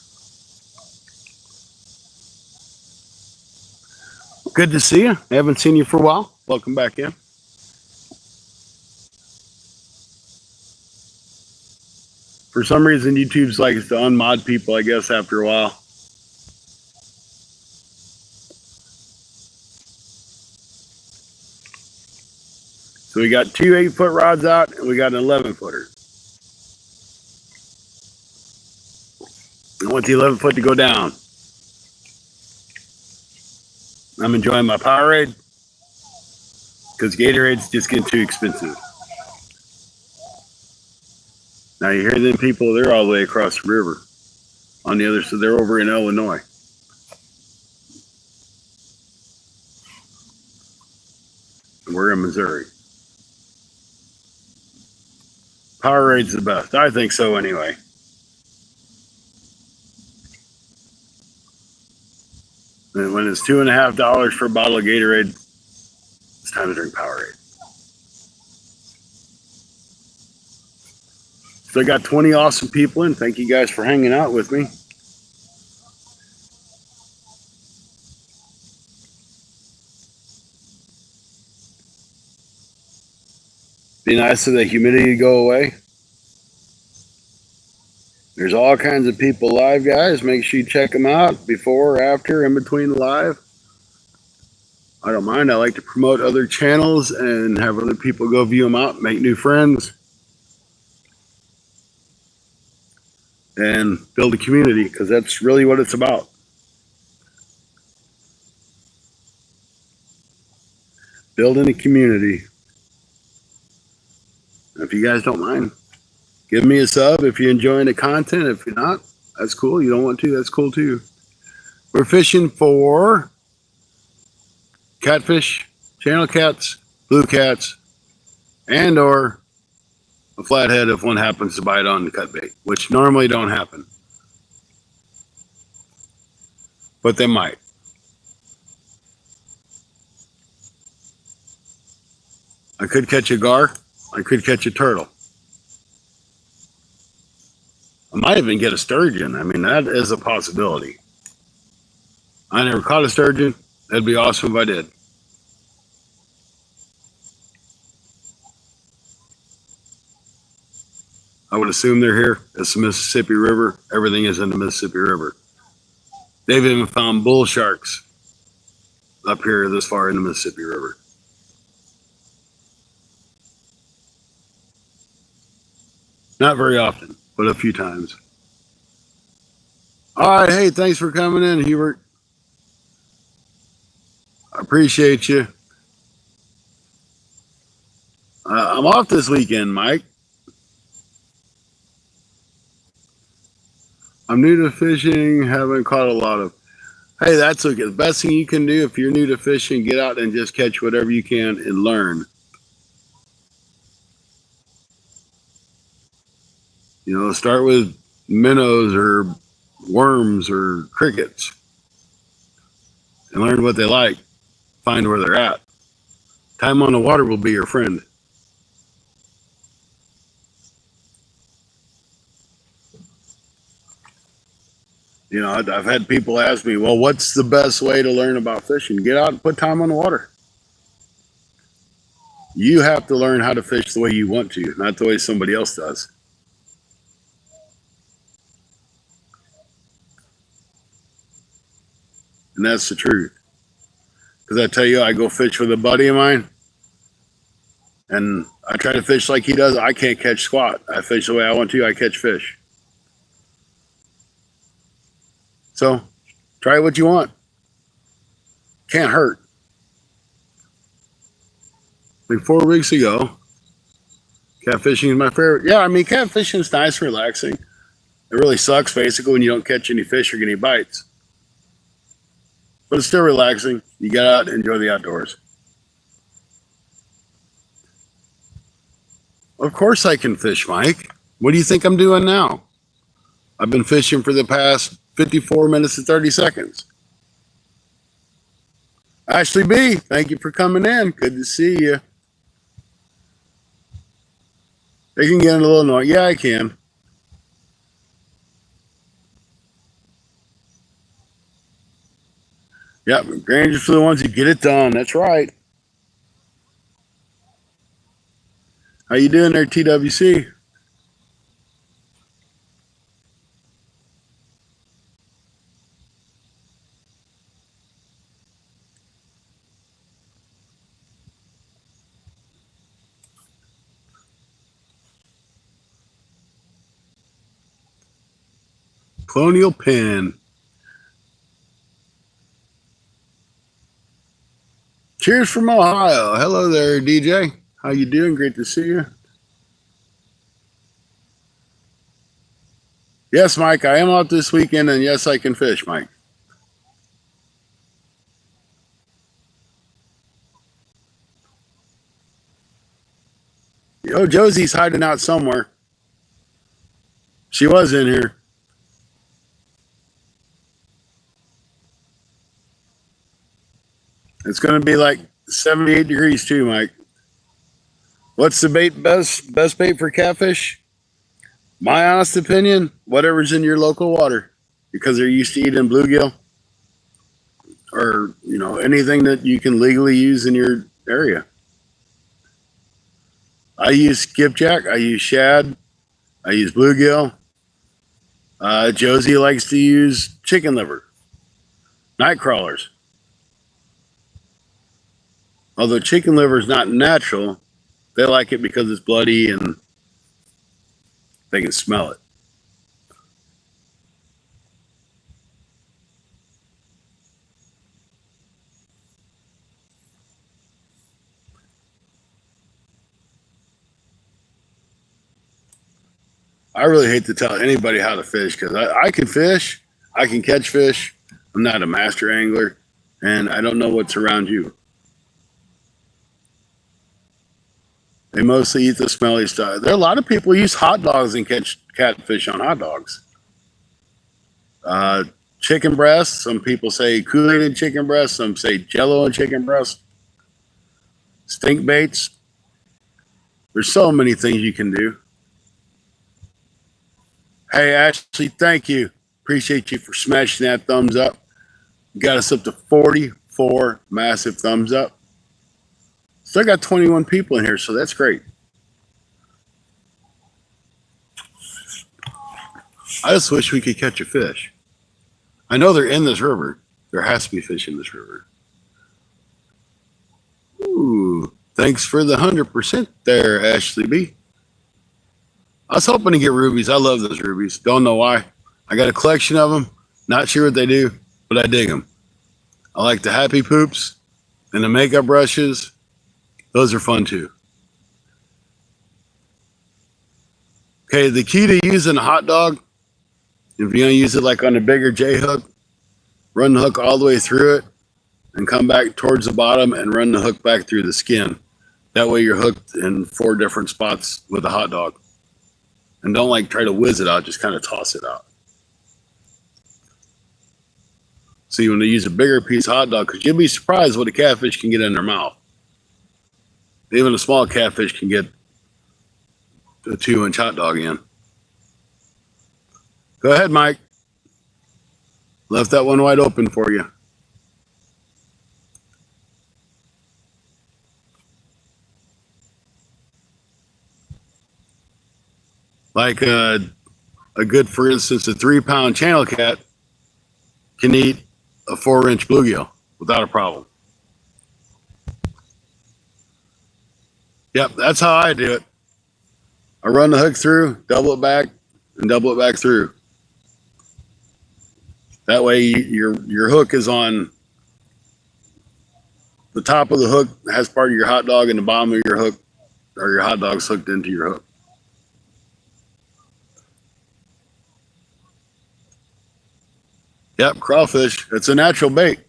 Good to see you. I haven't seen you for a while. Welcome back in. For some reason, YouTube's like it's to unmod people, I guess, after a while. So we got 2 8-foot rods out, and we got an 11-footer. I want the 11-foot to go down. I'm enjoying my Powerade because Gatorade's just getting too expensive. Now you hear them people, they're all the way across the river. On the other side, they're over in Illinois. And we're in Missouri. Powerade's the best. I think so anyway. And when it's $2.50 for a bottle of Gatorade, it's time to drink Powerade. So I got 20 awesome people in. Thank you guys for hanging out with me. Be nice for the humidity to go away. There's all kinds of people live, guys. Make sure you check them out before, after, in between the live. I don't mind. I like to promote other channels and have other people go view them out, make new friends, and build a community, because that's really what it's about. Building a community. If you guys don't mind, give me a sub if you're enjoying the content. If you're not, that's cool. You don't want to, that's cool too. We're fishing for catfish, channel cats, blue cats, and or a flathead if one happens to bite on the cut bait, which normally don't happen. But they might. I could catch a gar. I could catch a turtle. I might even get a sturgeon. I mean, that is a possibility. I never caught a sturgeon. That'd be awesome if I did. I would assume they're here. It's the Mississippi River. Everything is in the Mississippi River. They've even found bull sharks up here this far in the Mississippi River. Not very often, but a few times. All right. Hey, thanks for coming in, Hubert. I appreciate you. I'm off this weekend, Mike. I'm new to fishing, haven't caught a lot of. Hey, that's okay. The best thing you can do if you're new to fishing, get out and just catch whatever you can and learn. You know, start with minnows or worms or crickets and learn what they like. Find where they're at. Time on the water will be your friend. You know, I've had people ask me, well, what's the best way to learn about fishing? Get out and put time on the water. You have to learn how to fish the way you want to, not the way somebody else does. And that's the truth. Because I tell you, I go fish with a buddy of mine, and I try to fish like he does. I can't catch squat. I fish the way I want to. I catch fish. So try what you want. Can't hurt. Like 4 weeks ago, catfishing is my favorite. Yeah, I mean, catfishing is nice, relaxing. It really sucks, basically, when you don't catch any fish or get any bites. But it's still relaxing. You get out and enjoy the outdoors. Of course I can fish, Mike. What do you think I'm doing now? I've been fishing for the past 54 minutes and 30 seconds. Ashley B., thank you for coming in. Good to see you. They can get a little annoying. Yeah, I can. Yep, Granger's for the ones who get it done. That's right. How you doing there, TWC? Colonial Pen. Cheers from Ohio. Hello there, DJ. How you doing? Great to see you. Yes, Mike, I am out this weekend, and yes, I can fish, Mike. Oh, Josie's hiding out somewhere. She was in here. It's going to be like 78 degrees too, Mike. What's the best bait for catfish? My honest opinion, whatever's in your local water, because they're used to eating bluegill or, you know, anything that you can legally use in your area. I use skipjack, I use shad, I use bluegill. Josie likes to use chicken liver, night crawlers. Although chicken liver is not natural, they like it because it's bloody and they can smell it. I really hate to tell anybody how to fish because I can fish, I can catch fish. I'm not a master angler, and I don't know what's around you. They mostly eat the smelly stuff. There are a lot of people who use hot dogs and catch catfish on hot dogs. Chicken breast. Some people say Kool-Aid and chicken breast. Some say Jello and chicken breast. Stink baits. There's so many things you can do. Hey, Ashley, thank you. Appreciate you for smashing that thumbs up. Got us up to 44 massive thumbs up. Still got 21 people in here, so that's great. I just wish we could catch a fish. I know they're in this river. There has to be fish in this river. Ooh, thanks for the 100% there, Ashley B. I was hoping to get rubies. I love those rubies. Don't know why. I got a collection of them. Not sure what they do, but I dig them. I like the happy poops and the makeup brushes. Those are fun too. Okay, the key to using a hot dog, if you're going to use it like on a bigger J hook, run the hook all the way through it and come back towards the bottom and run the hook back through the skin. That way you're hooked in 4 different spots with a hot dog. And don't like try to whiz it out, just kind of toss it out. So you want to use a bigger piece of hot dog because you'll be surprised what a catfish can get in their mouth. Even a small catfish can get a 2-inch hot dog in. Go ahead, Mike. Left that one wide open for you. Like a good, for instance, a 3-pound channel cat can eat a 4-inch bluegill without a problem. Yep, that's how I do it. I run the hook through, double it back, and double it back through. That way your hook is on the top of the hook, has part of your hot dog, and the bottom of your hook, or your hot dog's hooked into your hook. Yep, crawfish. It's a natural bait.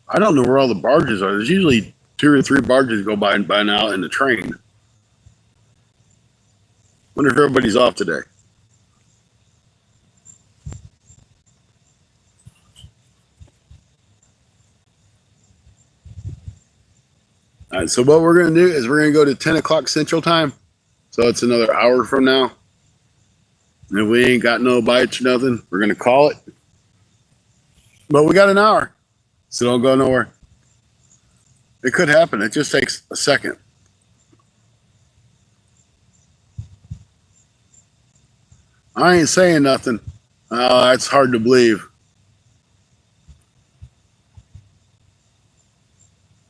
I don't know where all the barges are. There's usually 2 or 3 barges go by now in the train. Wonder if everybody's off today. All right, so what we're going to do is we're going to go to 10 o'clock Central Time. So it's another hour from now. And if we ain't got no bites or nothing, we're going to call it. But we got an hour, so don't go nowhere. It could happen. It just takes a second. I ain't saying nothing. Oh, that's hard to believe.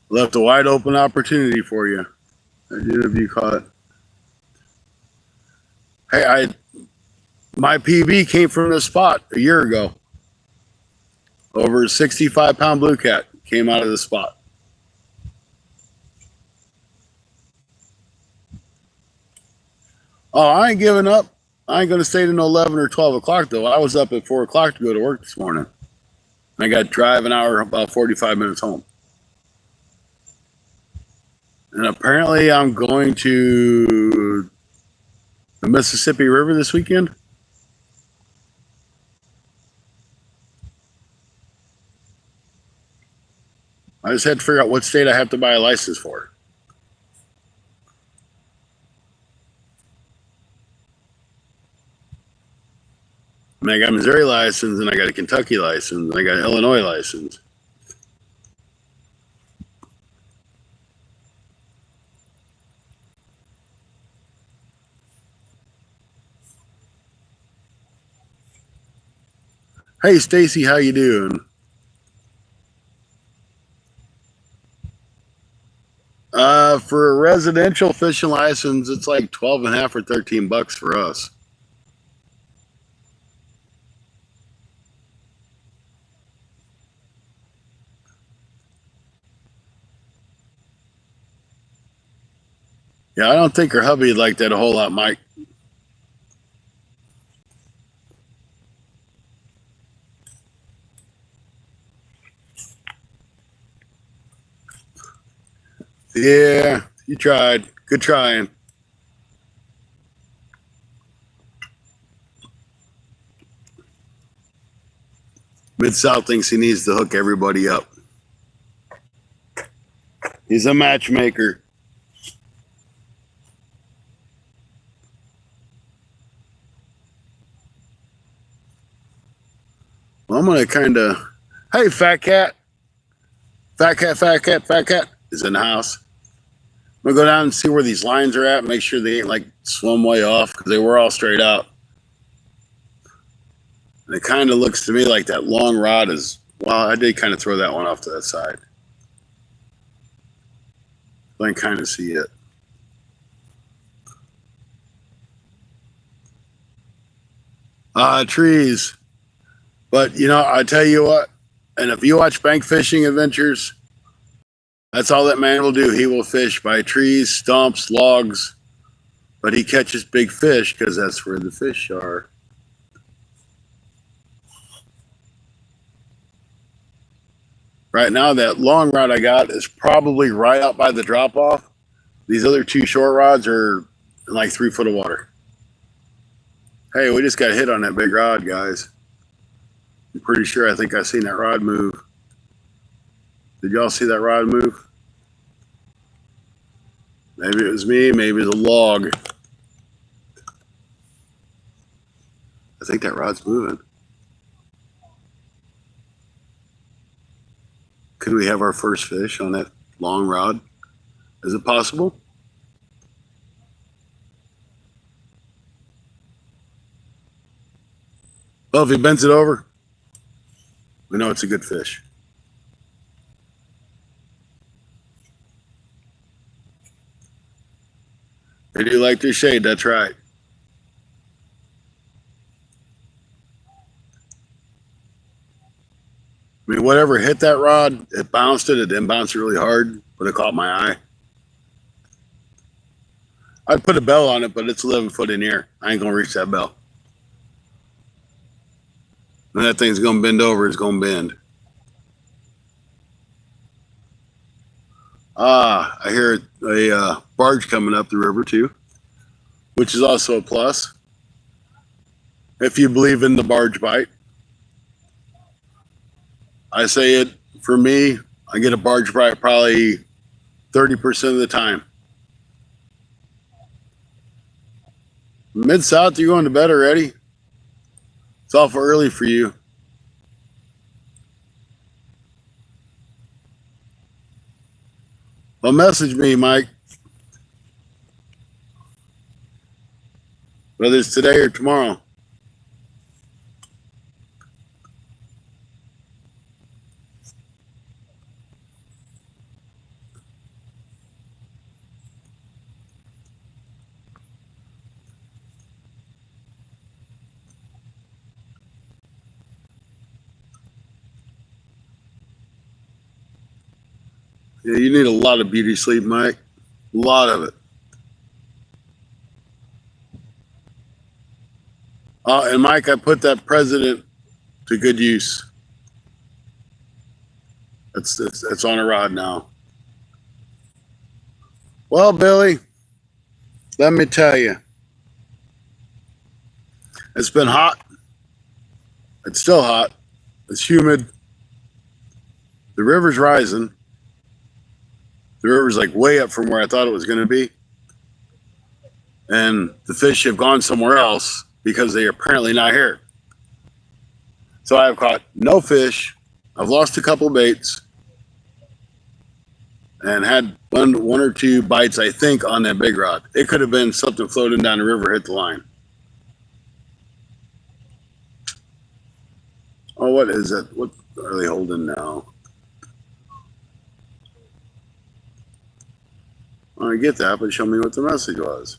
Left a wide open opportunity for you. I did if you caught it. Hey, my PB came from this spot a year ago. Over a 65-pound blue cat came out of the spot. Oh, I ain't giving up. I ain't going to stay till 11 or 12 o'clock, though. I was up at 4 o'clock to go to work this morning. I got to drive an hour, about 45 minutes home. And apparently I'm going to the Mississippi River this weekend. I just had to figure out what state I have to buy a license for. I mean, I got a Missouri license, and I got a Kentucky license, and I got an Illinois license. Hey, Stacy, how you doing? For a residential fishing license, it's like 12 and a half or 13 bucks for us. Yeah, I don't think her hubby liked that a whole lot, Mike. Yeah, you tried. Good trying. Mid-South thinks he needs to hook everybody up. He's a matchmaker. Well, I'm going to kind of... Hey, fat cat. Fat cat is in the house. I'm going to go down and see where these lines are at. Make sure they ain't like swum way off because they were all straight out. And it kind of looks to me like that long rod is, well, I did kind of throw that one off to that side. I can kind of see it. Trees. But, you know, I tell you what, and if you watch Bank Fishing Adventures, that's all that man will do. He will fish by trees, stumps, logs, but he catches big fish because that's where the fish are. Right now, that long rod I got is probably right out by the drop-off. These other two short rods are in like 3 foot of water. Hey, we just got hit on that big rod, guys. I'm pretty sure I think I seen that rod move. Did y'all see that rod move? Maybe it was me, maybe it was a log. I think that rod's moving. Could we have our first fish on that long rod? Is it possible? Well, if he bends it over, we know it's a good fish. They do like their shade, that's right. I mean, whatever hit that rod, it bounced it. It didn't bounce really hard, but it caught my eye. I'd put a bell on it, but it's 11 foot in the air. I ain't going to reach that bell. When that thing's going to bend over, it's going to bend. I hear a barge coming up the river too, which is also a plus. If you believe in the barge bite. I say it, for me, I get a barge bite probably 30% of the time. Mid-South, you're going to bed already? It's awful early for you. Well, message me, Mike. Whether it's today or tomorrow. Yeah, you need a lot of beauty sleep, Mike. A lot of it. And Mike, I put that president to good use. It's on a rod now. Well, Billy, let me tell you, it's been hot. It's still hot. It's humid. The river's rising. The river's like way up from where I thought it was going to be. And the fish have gone somewhere else because they are apparently not here. So I've caught no fish. I've lost a couple baits and had one or two bites, I think, on that big rod. It could have been something floating down the river, hit the line. Oh, what is it? What are they holding now? I get that, but show me what the message was.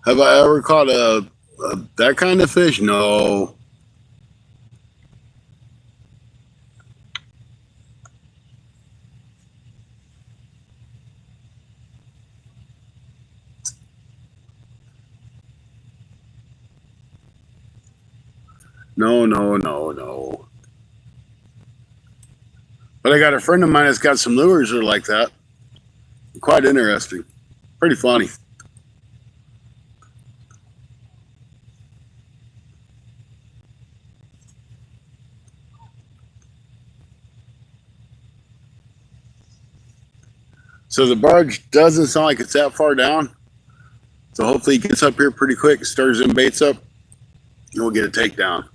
Have I ever caught that kind of fish? No. No. But I got a friend of mine that's got some lures that are like that. Quite interesting. Pretty funny. So the barge doesn't sound like it's that far down. So hopefully he gets up here pretty quick, stirs them baits up, and we'll get a takedown.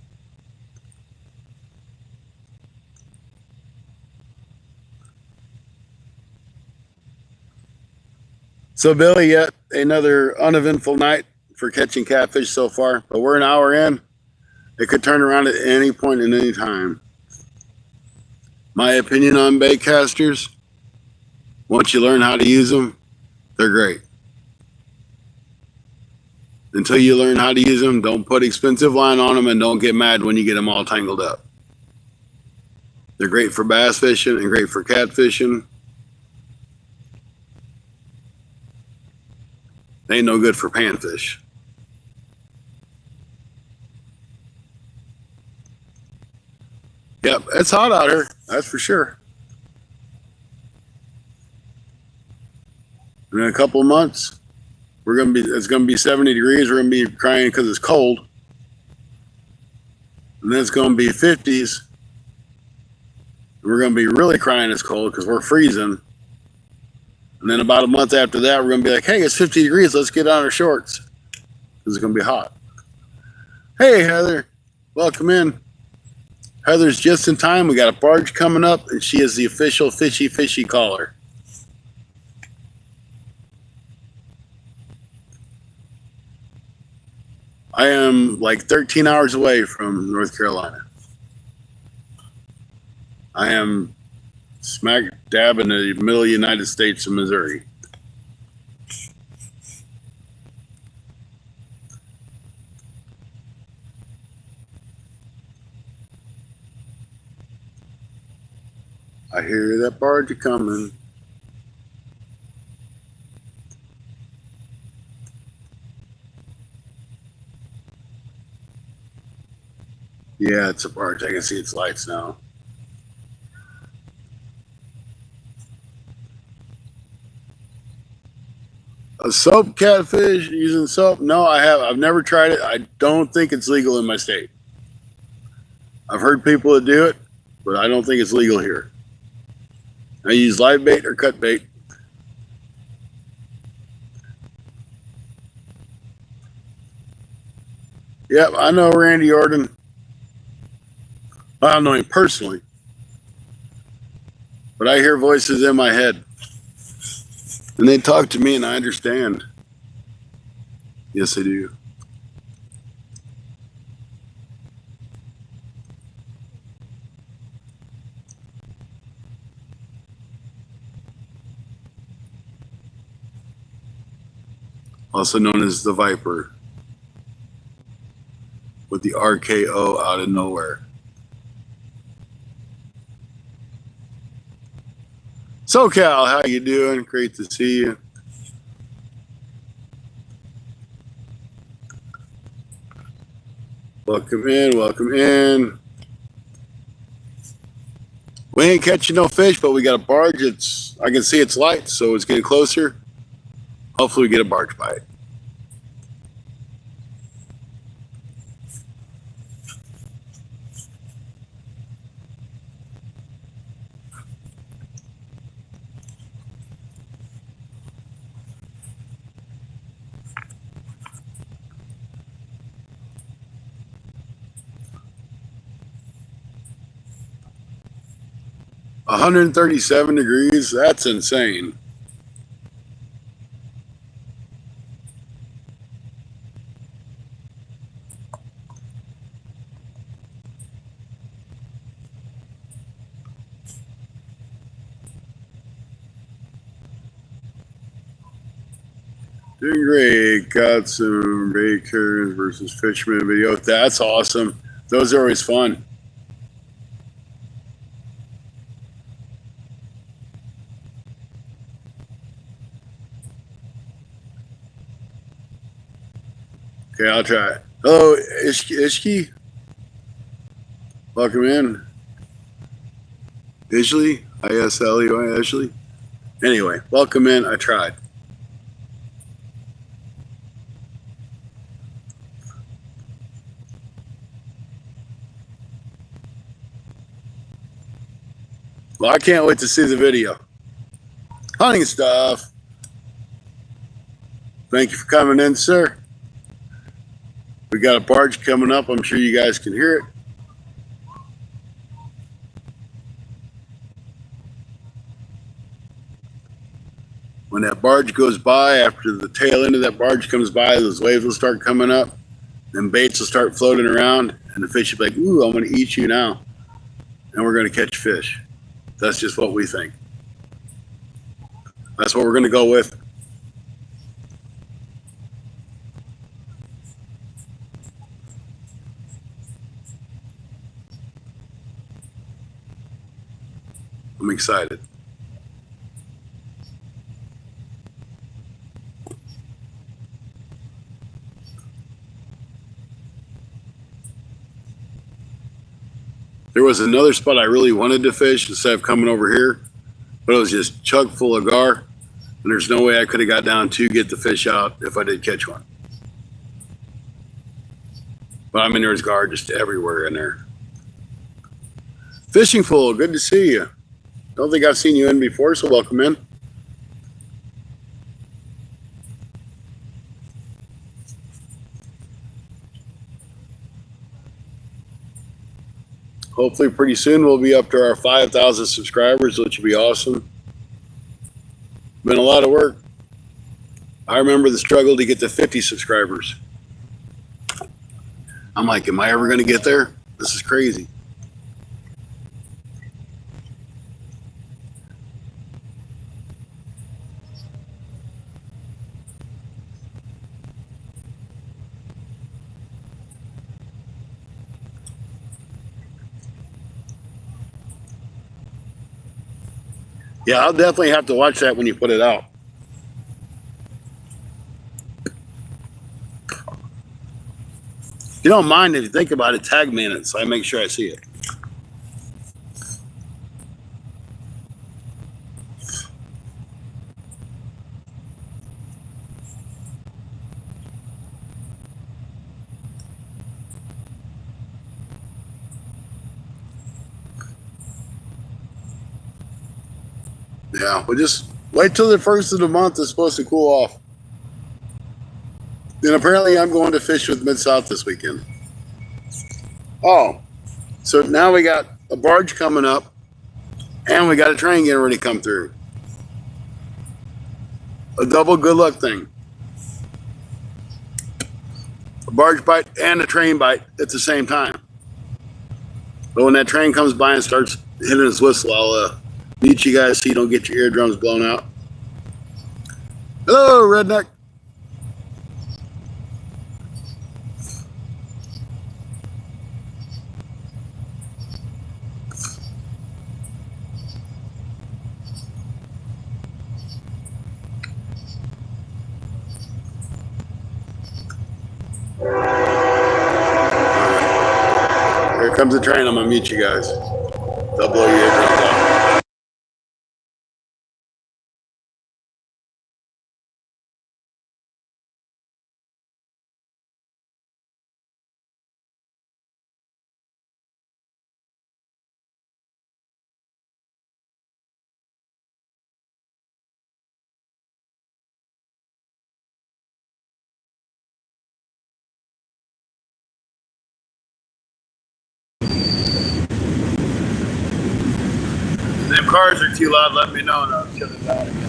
So, Billy, yet another uneventful night for catching catfish so far, but we're an hour in. It could turn around at any point in any time. My opinion on bait casters, once you learn how to use them, they're great. Until you learn how to use them, don't put expensive line on them and don't get mad when you get them all tangled up. They're great for bass fishing and great for catfishing. They ain't no good for panfish. Yep, it's hot out here, that's for sure. In a couple of months, it's gonna be 70 degrees. We're gonna be crying because it's cold. And then it's gonna be 50s. We're gonna be really crying it's cold because we're freezing. And then about a month after that, we're gonna be like, hey, it's 50 degrees, let's get on our shorts. Because it's gonna be hot. Hey, Heather, welcome in. Heather's just in time. We got a barge coming up, and she is the official fishy caller. I am like 13 hours away from North Carolina. I am smack dab in the middle of the United States of Missouri. I hear that barge coming. Yeah, it's a barge. I can see its lights now. A soap catfish using soap? No, I have. I've never tried it. I don't think it's legal in my state. I've heard people that do it, but I don't think it's legal here. I use live bait or cut bait. Yep, I know Randy Orden. I don't know him personally, but I hear voices in my head. And they talk to me and I understand. Yes, I do. Also known as the Viper, with the RKO out of nowhere. SoCal, how you doing? Great to see you. Welcome in, welcome in. We ain't catching no fish, but we got a barge. I can see its lights, so it's getting closer. Hopefully we get a barge bite. $137 degrees, that's insane. Doing great. Got some bakers versus fisherman video. That's awesome. Those are always fun. Okay, I'll try it. Hello, Ishki. Welcome in. Ishley, I-S-L-E-Y, Ashley. Anyway, welcome in. I tried. Well, I can't wait to see the video. Hunting stuff. Thank you for coming in, sir. We got a barge coming up. I'm sure you guys can hear it. When that barge goes by, after the tail end of that barge comes by, those waves will start coming up, and baits will start floating around, and the fish will be like, ooh, I'm going to eat you now. And we're going to catch fish. That's just what we think. That's what we're going to go with. I'm excited. There was another spot I really wanted to fish instead of coming over here, but it was just chock full of gar, and there's no way I could have got down to get the fish out if I did catch one. But I mean, there's gar just everywhere in there. Fishing Fool, good to see you. Don't think I've seen you in before, so welcome in. Hopefully pretty soon we'll be up to our 5,000 subscribers, which would be awesome. Been a lot of work. I remember the struggle to get to 50 subscribers. I'm like, am I ever going to get there? This is crazy. Yeah, I'll definitely have to watch that when you put it out. If you don't mind, if you think about it, tag me in it so I make sure I see it. Yeah, we'll just wait till the first of the month is supposed to cool off. And apparently I'm going to fish with Mid-South this weekend. Oh, so now we got a barge coming up and we got a train getting ready to come through. A double good luck thing. A barge bite and a train bite at the same time. But when that train comes by and starts hitting his whistle, I'll mute you guys so you don't get your eardrums blown out. Hello, redneck. Here comes the train. I'm gonna mute you guys. They'll blow your eardrums out. If them cars are too loud, let me know and I'll shut it down again.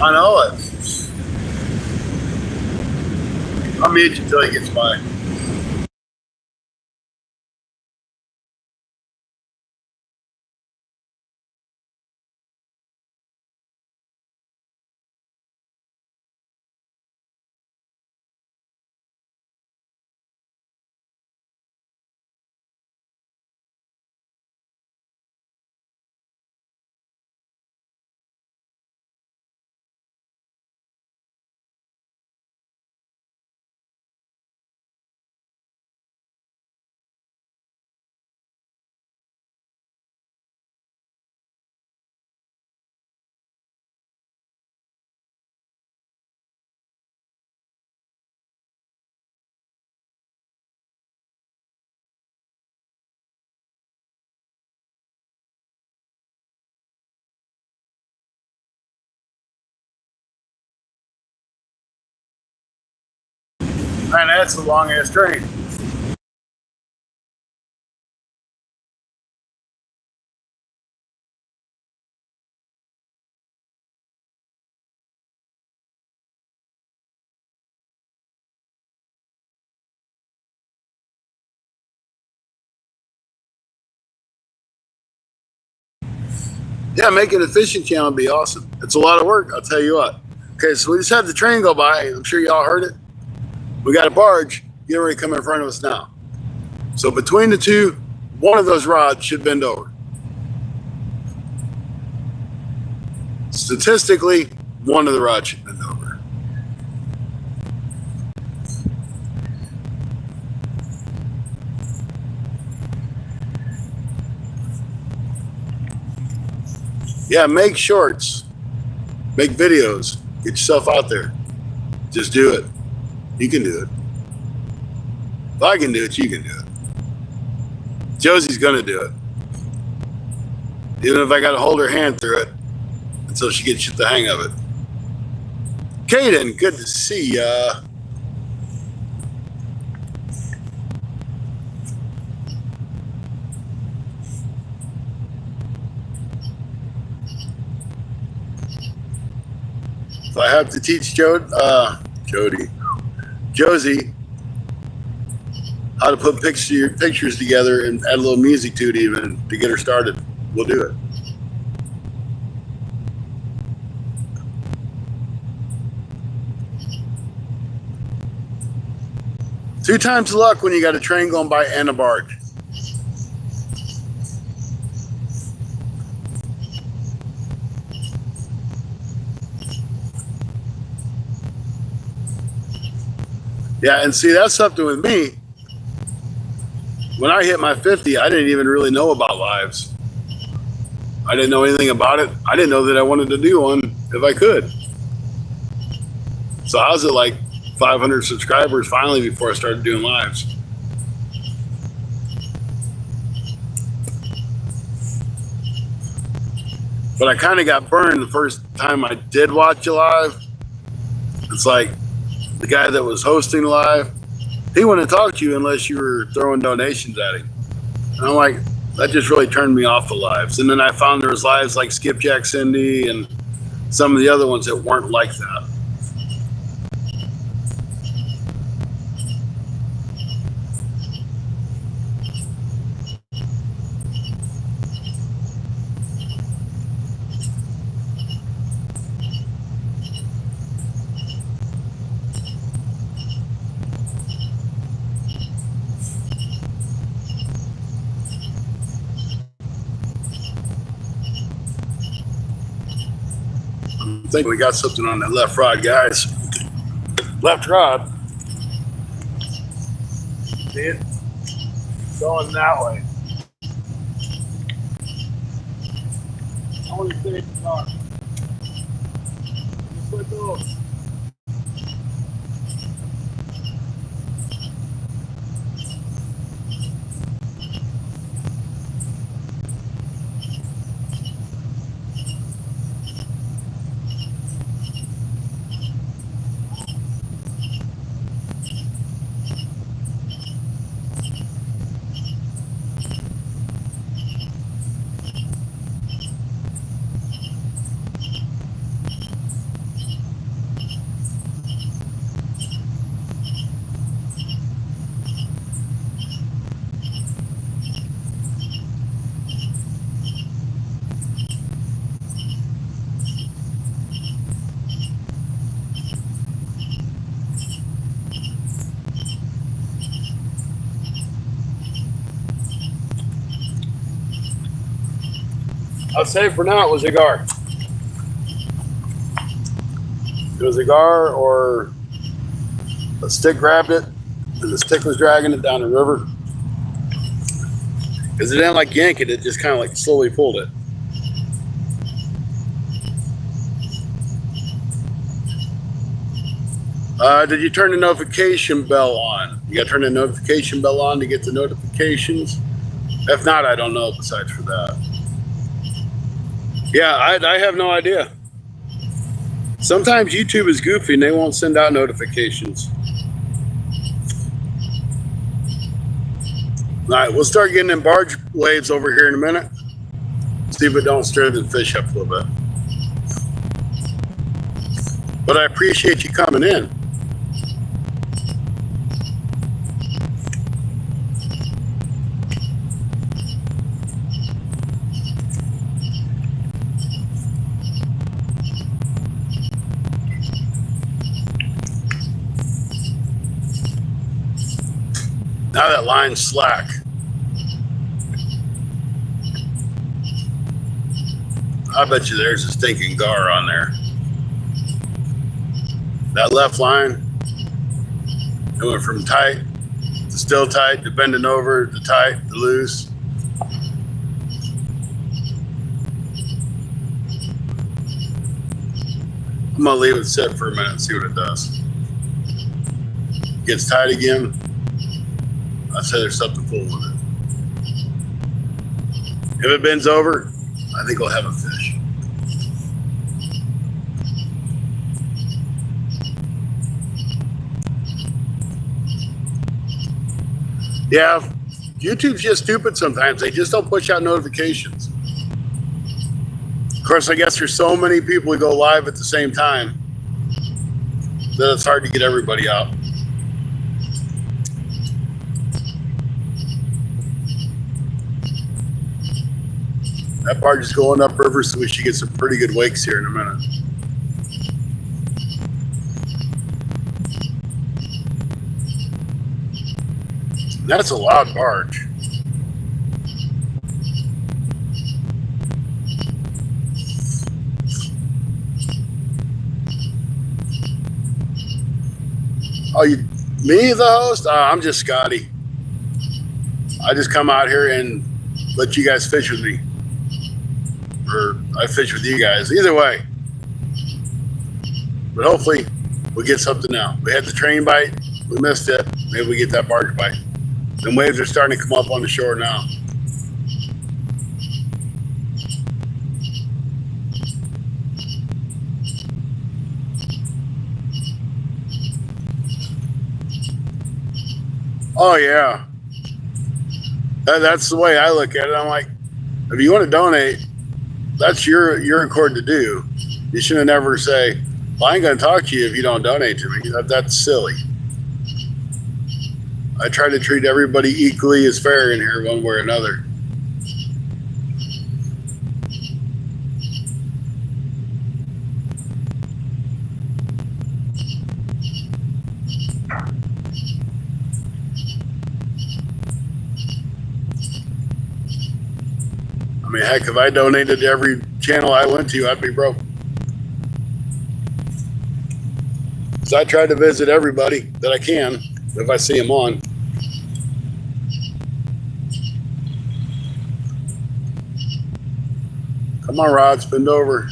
I know it. I'll mute you until he gets by. Man, that's a long ass train. Yeah, making a fishing channel would be awesome. It's a lot of work, I'll tell you what. Okay, so we just had the train go by. I'm sure y'all heard it. We got a barge getting ready to come in front of us now. So between the two, one of those rods should bend over. Statistically, one of the rods should bend over. Yeah, make shorts, make videos, get yourself out there. Just do it. You can do it. If I can do it, you can do it. Josie's gonna do it. Even if I gotta hold her hand through it until she gets the hang of it. Kaden, good to see ya. If I have to teach Josie how to put pictures together and add a little music to it even to get her started, we'll do it. Two times the luck when you got a train going by and a barge. Yeah, and see, that's something with me. When I hit my 50, I didn't even really know about lives. I didn't know anything about it. I didn't know that I wanted to do one if I could. So I was at like 500 subscribers finally before I started doing lives. But I kind of got burned the first time I did watch a live. It's like the guy that was hosting live, he wouldn't talk to you unless you were throwing donations at him. And I'm like, that just really turned me off the lives. And then I found there was lives like Skipjack Cindy and some of the other ones that weren't like that. I think we got something on that left rod, guys. Left rod. See it? Going that way. I want to stay in the car. Flip over. I'll say for now it was a gar. It was a gar, or a stick grabbed it and the stick was dragging it down the river. Because it didn't like yank it, it just kind of like slowly pulled it. Did you turn the notification bell on? You got to turn the notification bell on to get the notifications. If not, I don't know besides for that. Yeah, I have no idea. Sometimes YouTube is goofy and they won't send out notifications. All right, we'll start getting in barge waves over here in a minute. See if it don't stir the fish up a little bit. But I appreciate you coming in. Now that line's slack. I bet you there's a stinking gar on there. That left line, it went from tight to still tight to bending over to tight to loose. I'm gonna leave it sit for a minute and see what it does. Gets tight again. I'd say there's something full with it. If it bends over, I think we'll have a fish. Yeah, YouTube's just stupid sometimes. They just don't push out notifications. Of course, I guess there's so many people who go live at the same time that it's hard to get everybody out. That barge is going upriver, so we should get some pretty good wakes here in a minute. That's a loud barge. Oh, me, the host? I'm just Scotty. I just come out here and let you guys fish with me. Or I fish with you guys. Either way. But hopefully we'll get something now. We had the train bite. We missed it. Maybe we get that barge bite. The waves are starting to come up on the shore now. Oh, yeah. That's the way I look at it. I'm like, if you want to donate, that's your accord to do. You shouldn't never say, well, I ain't going to talk to you if you don't donate to me. That's silly. I try to treat everybody equally as fair in here one way or another. I mean, heck, if I donated to every channel I went to, I'd be broke. So I try to visit everybody that I can if I see them on. Come on, Rod, spin over.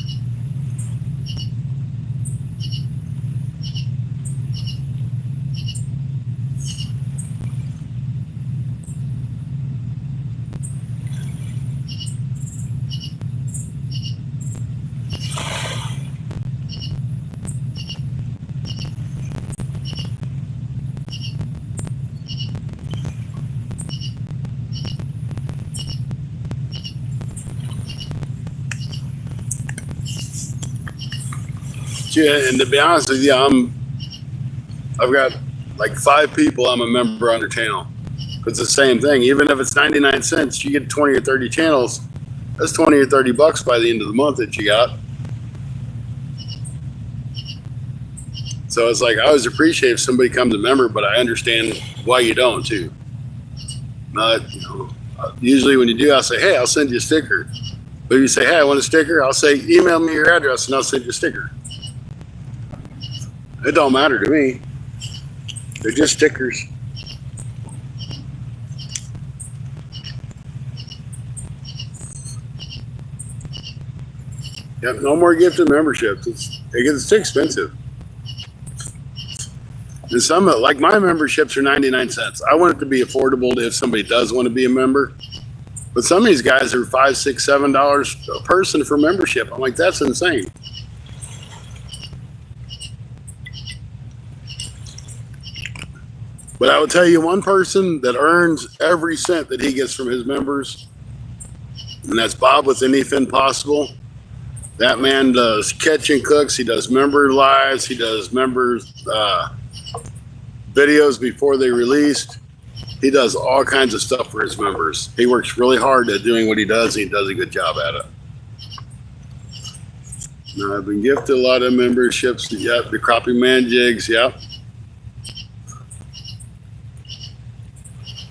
Yeah, and to be honest with you, I've got like 5 people I'm a member on their channel. It's the same thing. Even if it's 99 cents, you get 20 or 30 channels. That's 20 or 30 bucks by the end of the month that you got. So it's like, I always appreciate if somebody comes a member, but I understand why you don't too. Usually when you do, I'll say, hey, I'll send you a sticker. But if you say, hey, I want a sticker, I'll say, email me your address and I'll send you a sticker. It don't matter to me. They're just stickers. Yep, no more gifted memberships. It's expensive. And some, like my memberships are 99 cents. I want it to be affordable if somebody does want to be a member. But some of these guys are $5, $6, $7 a person for membership. I'm like, that's insane. But I will tell you one person that earns every cent that he gets from his members, and that's Bob with Anything Possible. That man does catch and cooks. He does member lives. He does members videos before they released. He does all kinds of stuff for his members. He works really hard at doing what he does, and he does a good job at it. Now, I've been gifted a lot of memberships. Yep, the Crappie Man Jigs. Yep.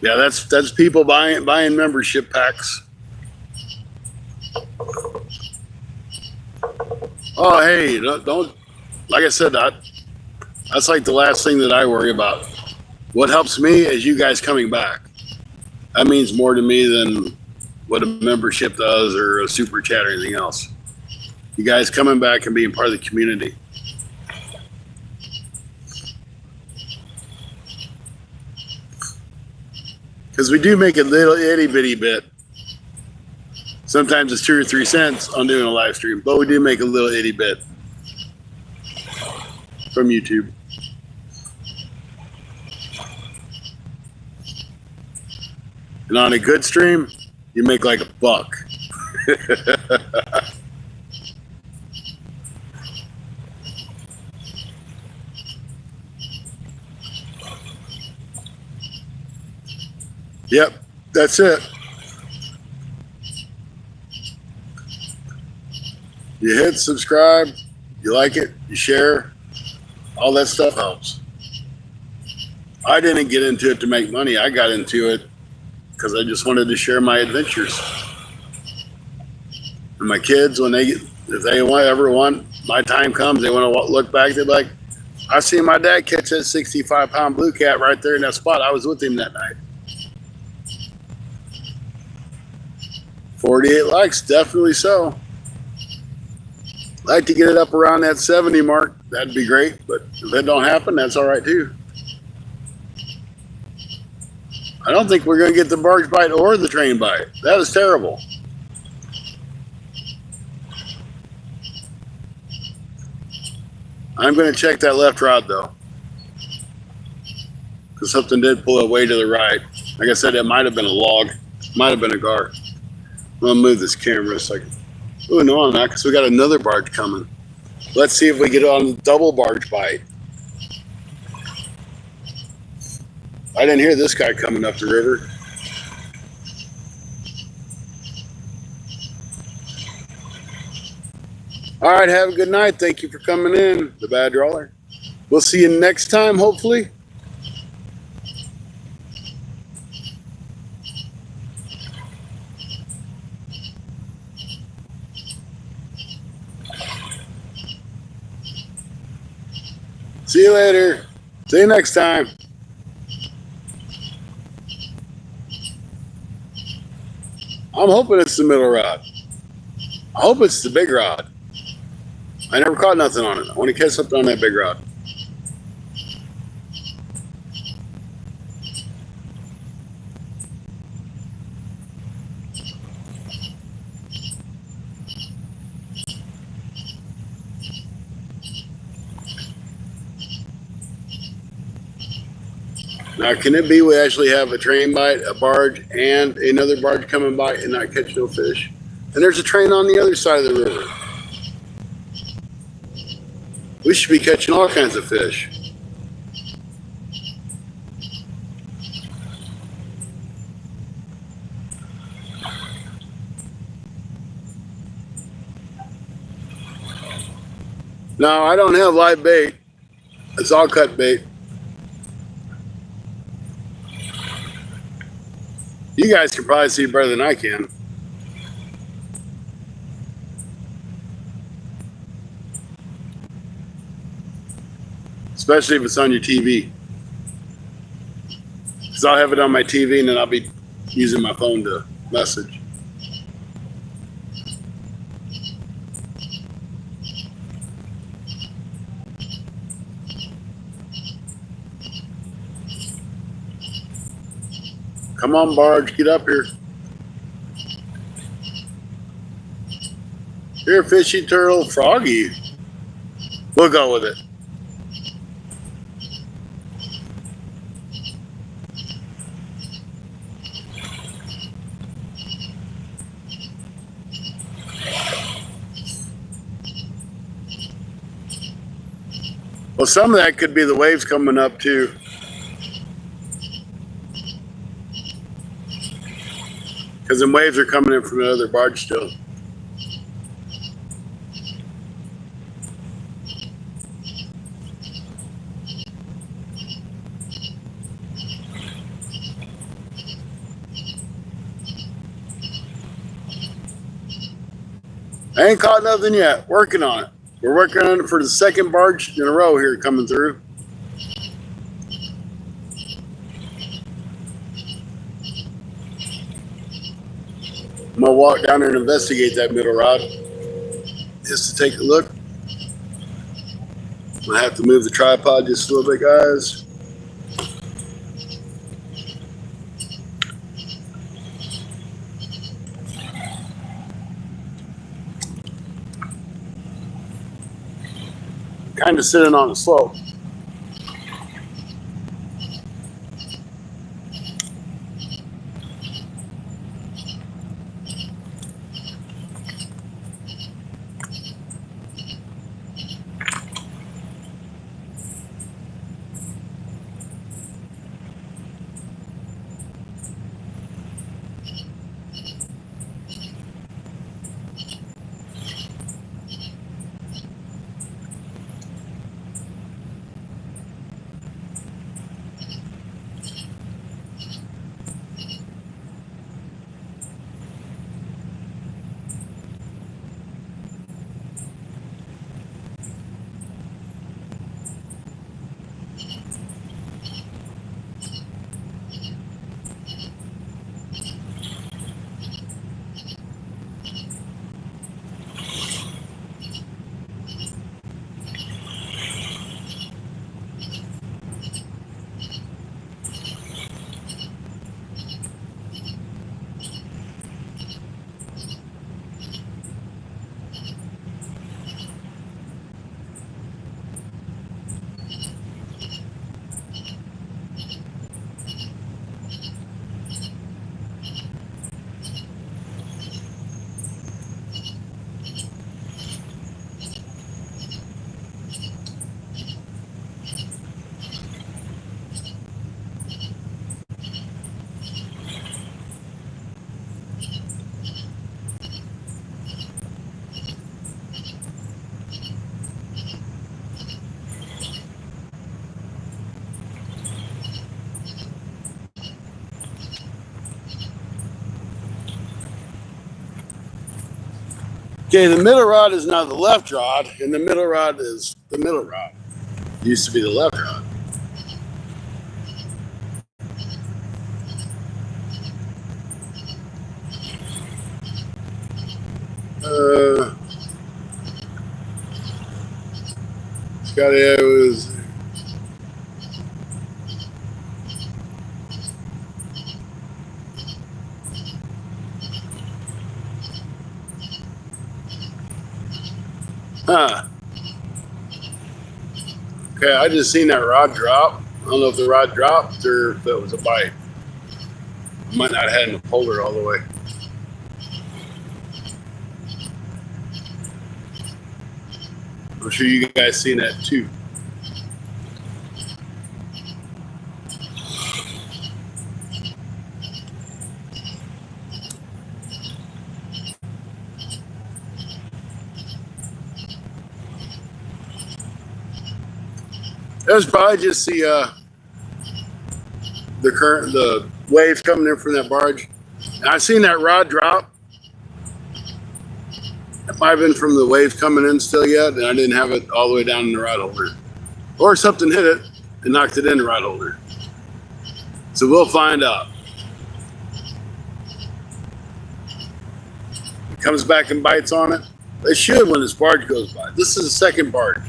Yeah, that's people buying membership packs. Oh, hey, don't like I said, that's like the last thing that I worry about. What helps me is you guys coming back. That means more to me than what a membership does or a super chat or anything else. You guys coming back and being part of the community. Because we do make a little itty bitty bit. Sometimes it's 2 or 3 cents on doing a live stream, but we do make a little itty bit from YouTube. And on a good stream, you make like $1. Yep, that's it. You hit subscribe, you like it, you share, all that stuff helps. I didn't get into it to make money. I got into it because I just wanted to share my adventures. And my kids, when if they ever want, my time comes, they want to look back, they're like, I seen my dad catch that 65-pound blue cat right there in that spot. I was with him that night. 48 likes, definitely so. Like to get it up around that 70 mark. That'd be great, but if that don't happen, that's all right too. I don't think we're going to get the barge bite or the train bite. That is terrible. I'm going to check that left rod though, because something did pull it way to the right. Like I said, it might have been a log, might have been a gar. I'm going to move this camera a second. Oh, no, I'm not, because we got another barge coming. Let's see if we get on the double barge bite. I didn't hear this guy coming up the river. All right, have a good night. Thank you for coming in, the Bad Drawler. We'll see you next time, hopefully. See you later. See you next time. I'm hoping it's the middle rod. I hope it's the big rod. I never caught nothing on it. I want to catch something on that big rod. Now, can it be we actually have a train bite, a barge, and another barge coming by and not catch no fish? And there's a train on the other side of the river. We should be catching all kinds of fish. No, I don't have live bait. It's all cut bait. You guys can probably see better than I can. Especially if it's on your TV. Because I'll have it on my TV and then I'll be using my phone to message. Come on, Barge, get up here. Here, fishy turtle, froggy. We'll go with it. Well, some of that could be the waves coming up too. Because the waves are coming in from the other barge still. I ain't caught nothing yet. Working on it. We're working on it for the second barge in a row here coming through. I'm gonna walk down there and investigate that middle rod just to take a look. I'm gonna have to move the tripod just a little bit, guys. Kind of sitting on a slope. Okay, the middle rod is now the left rod, and the middle rod is the middle rod. It used to be the left rod. Scotty, I was. Huh. Okay, I just seen that rod drop. I don't know if the rod dropped or if it was a bite. Might not have had to pull her all the way. I'm sure you guys seen that too. That was probably just the waves coming in from that barge. And I seen that rod drop. It might have been from the waves coming in still yet, and I didn't have it all the way down in the rod holder. Or something hit it and knocked it in the rod holder. So we'll find out. It comes back and bites on it. They should when this barge goes by. This is the second barge.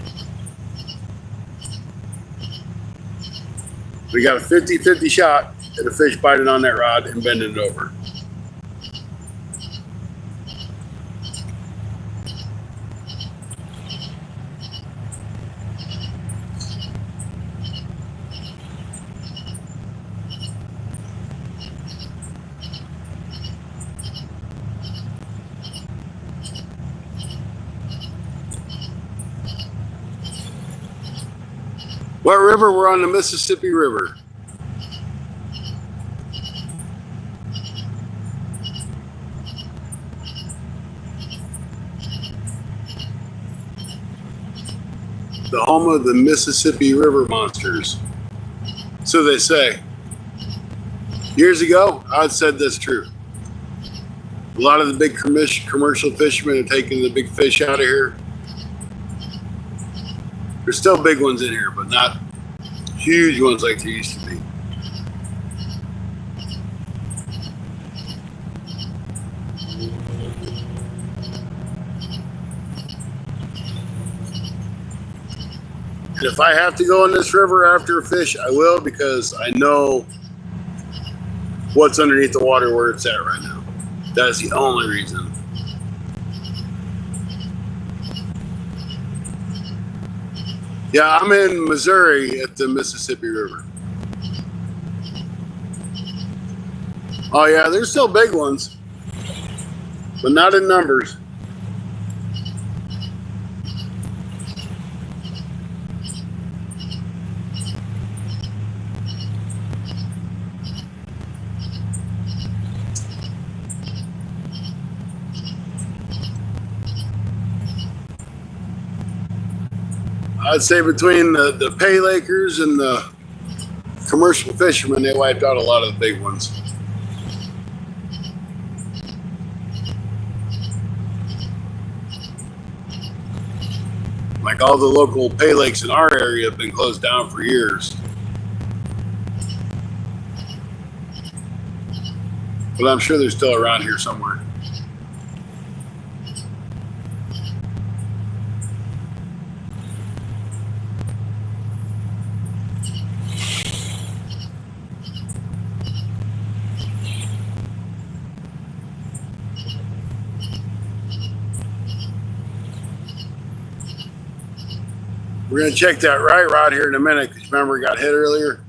We got a 50-50 shot at a fish biting on that rod and bending it over. What river? We're on the Mississippi River. The home of the Mississippi River monsters. So they say. Years ago, I had said this true. A lot of the big commercial fishermen are taking the big fish out of here. There's still big ones in here, but not huge ones like there used to be. And if I have to go in this river after a fish, I will, because I know what's underneath the water where it's at right now. That's the only reason. Yeah, I'm in Missouri at the Mississippi River. Oh yeah, there's still big ones, but not in numbers. I'd say between the pay Lakers and the commercial fishermen, they wiped out a lot of the big ones. Like all the local pay lakes in our area have been closed down for years. But I'm sure they're still around here somewhere. We're going to check that right rod here in a minute, because remember it got hit earlier.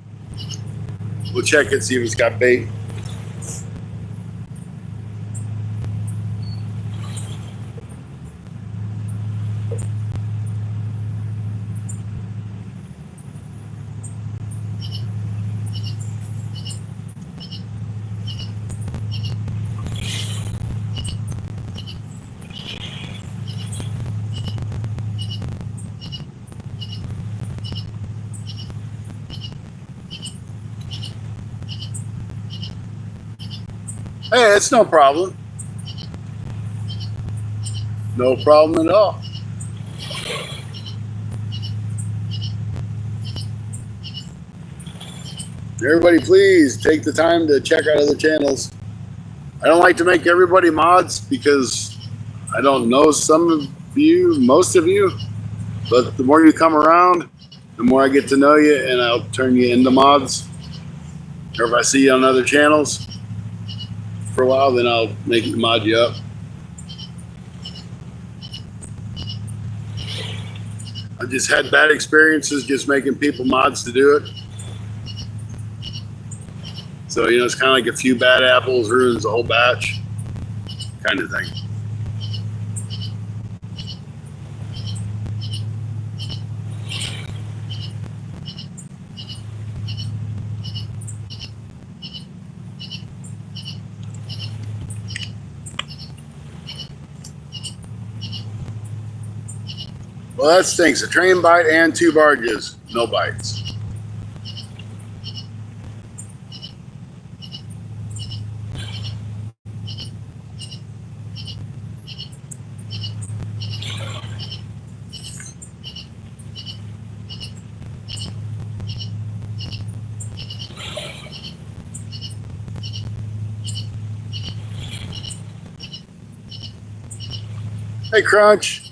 We'll check it, see if it's got bait. Hey, it's no problem. No problem at all. Everybody, please take the time to check out other channels. I don't like to make everybody mods because I don't know some of you, most of you, but the more you come around, the more I get to know you, and I'll turn you into mods. Or if I see you on other channels for a while, then I'll mod you up. I've just had bad experiences just making people mods to do it. So, you know, it's kind of like a few bad apples ruins the whole batch kind of thing. Well, that stinks. A train bite and 2 barges, no bites. Hey, Crunch.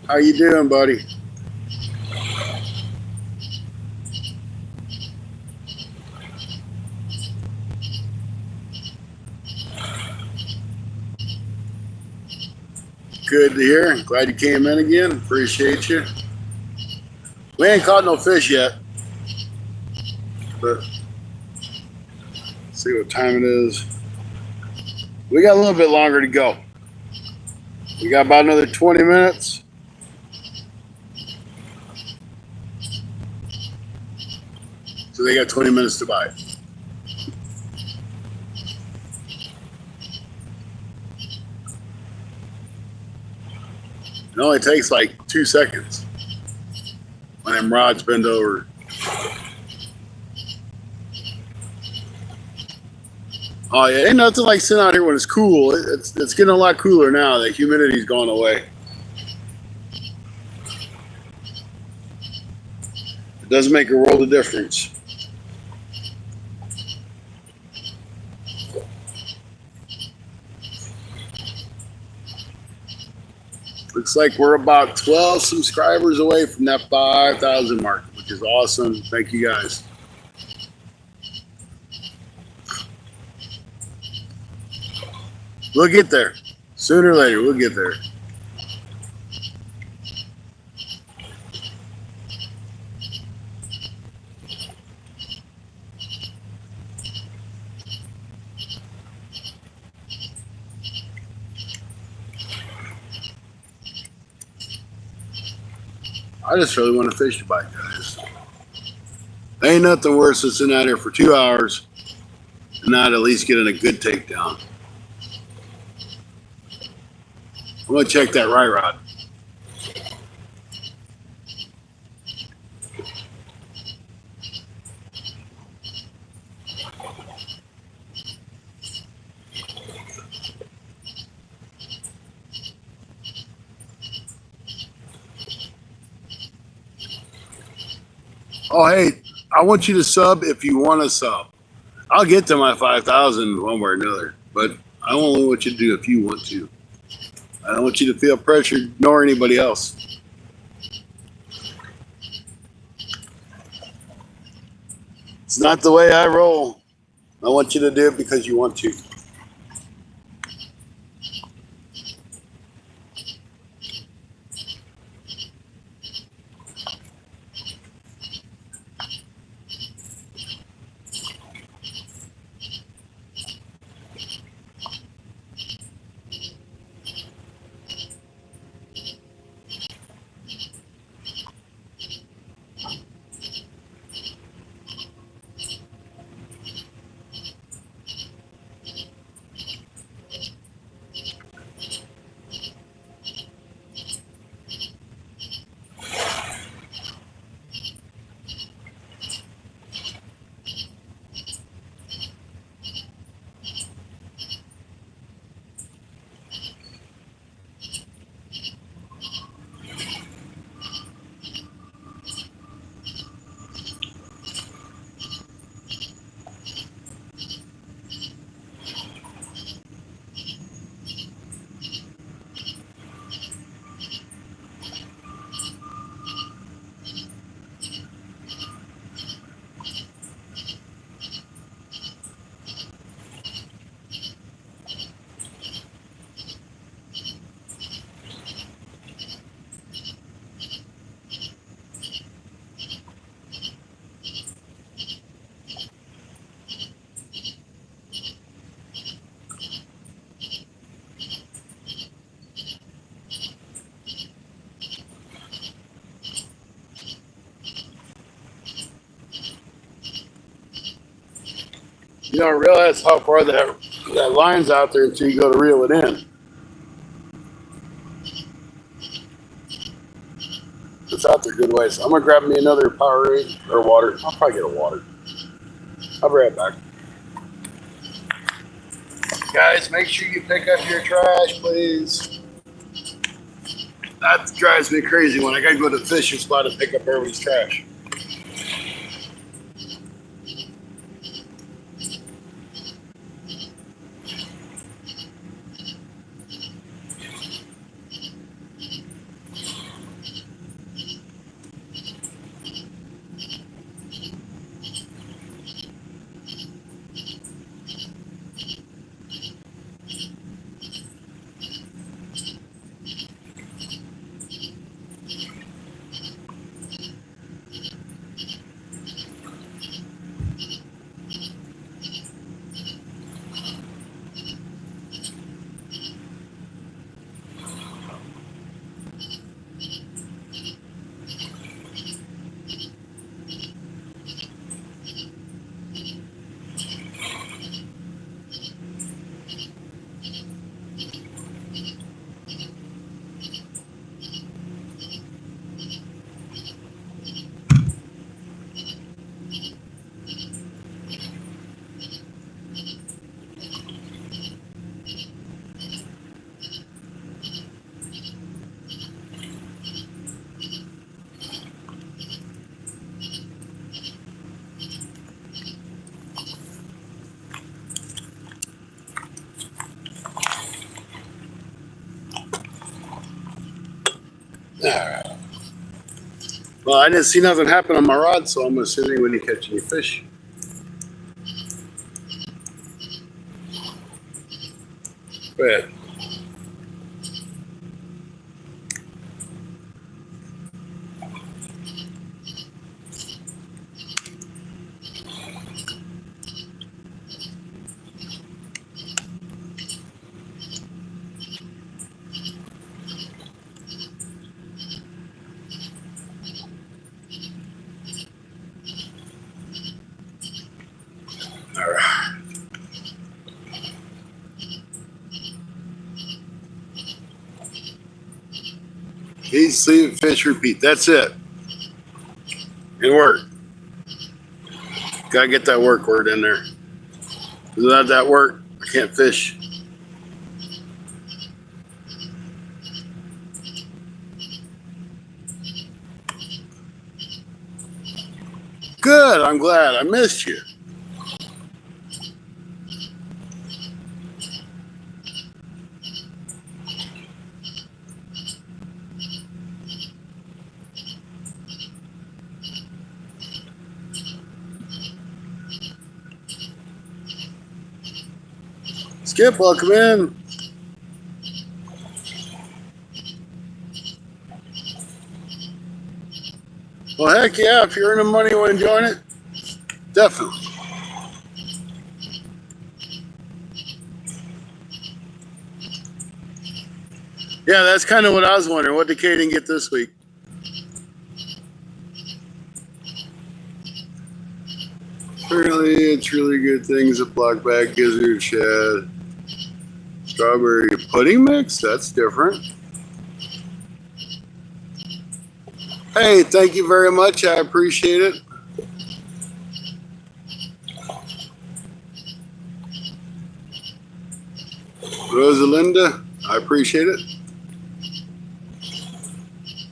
How you doing, buddy? Good to hear. Glad you came in again. Appreciate you. We ain't caught no fish yet, but let's see what time it is. We got a little bit longer to go. We got about another 20 minutes. So they got 20 minutes to buy. It only takes like 2 seconds when them rods bend over. Oh yeah, ain't nothing like sitting out here when it's cool. It's getting a lot cooler now. The humidity's gone away. It does make a world of difference. Looks like we're about 12 subscribers away from that 5,000 mark, which is awesome. Thank you guys. We'll get there. Sooner or later, we'll get there. I just really want to fish the bike, guys. Ain't nothing worse than sitting out here for 2 hours and not at least getting a good takedown. I'm going to check that right rod. Oh, hey, I want you to sub if you want to sub. I'll get to my 5,000 one way or another, but I only want you to do it if you want to. I don't want you to feel pressured, nor anybody else. It's not the way I roll. I want you to do it because you want to. You don't realize how far that line's out there until you go to reel it in. It's out there good ways. I'm going to grab me another Powerade or water. I'll probably get a water. I'll be right back. Guys, make sure you pick up your trash, please. That drives me crazy when I got to go to the fishing spot and pick up everybody's trash. Alright. Well, I didn't see nothing happen on my rod, so I'm assuming we didn't catch any fish. Go ahead. All right. Eat, sleep, fish, repeat. That's it. And work. Gotta get that work word in there. Without that work, I can't fish. Good. I'm glad. I missed you. Skip, welcome in. Well, heck yeah. If you're earning money, you want to join it? Definitely. Yeah, that's kind of what I was wondering. What did Kaden get this week? Apparently, it's really good things. A blackback gizzard shad. Strawberry pudding mix? That's different. Hey, thank you very much. I appreciate it. Rosalinda, I appreciate it.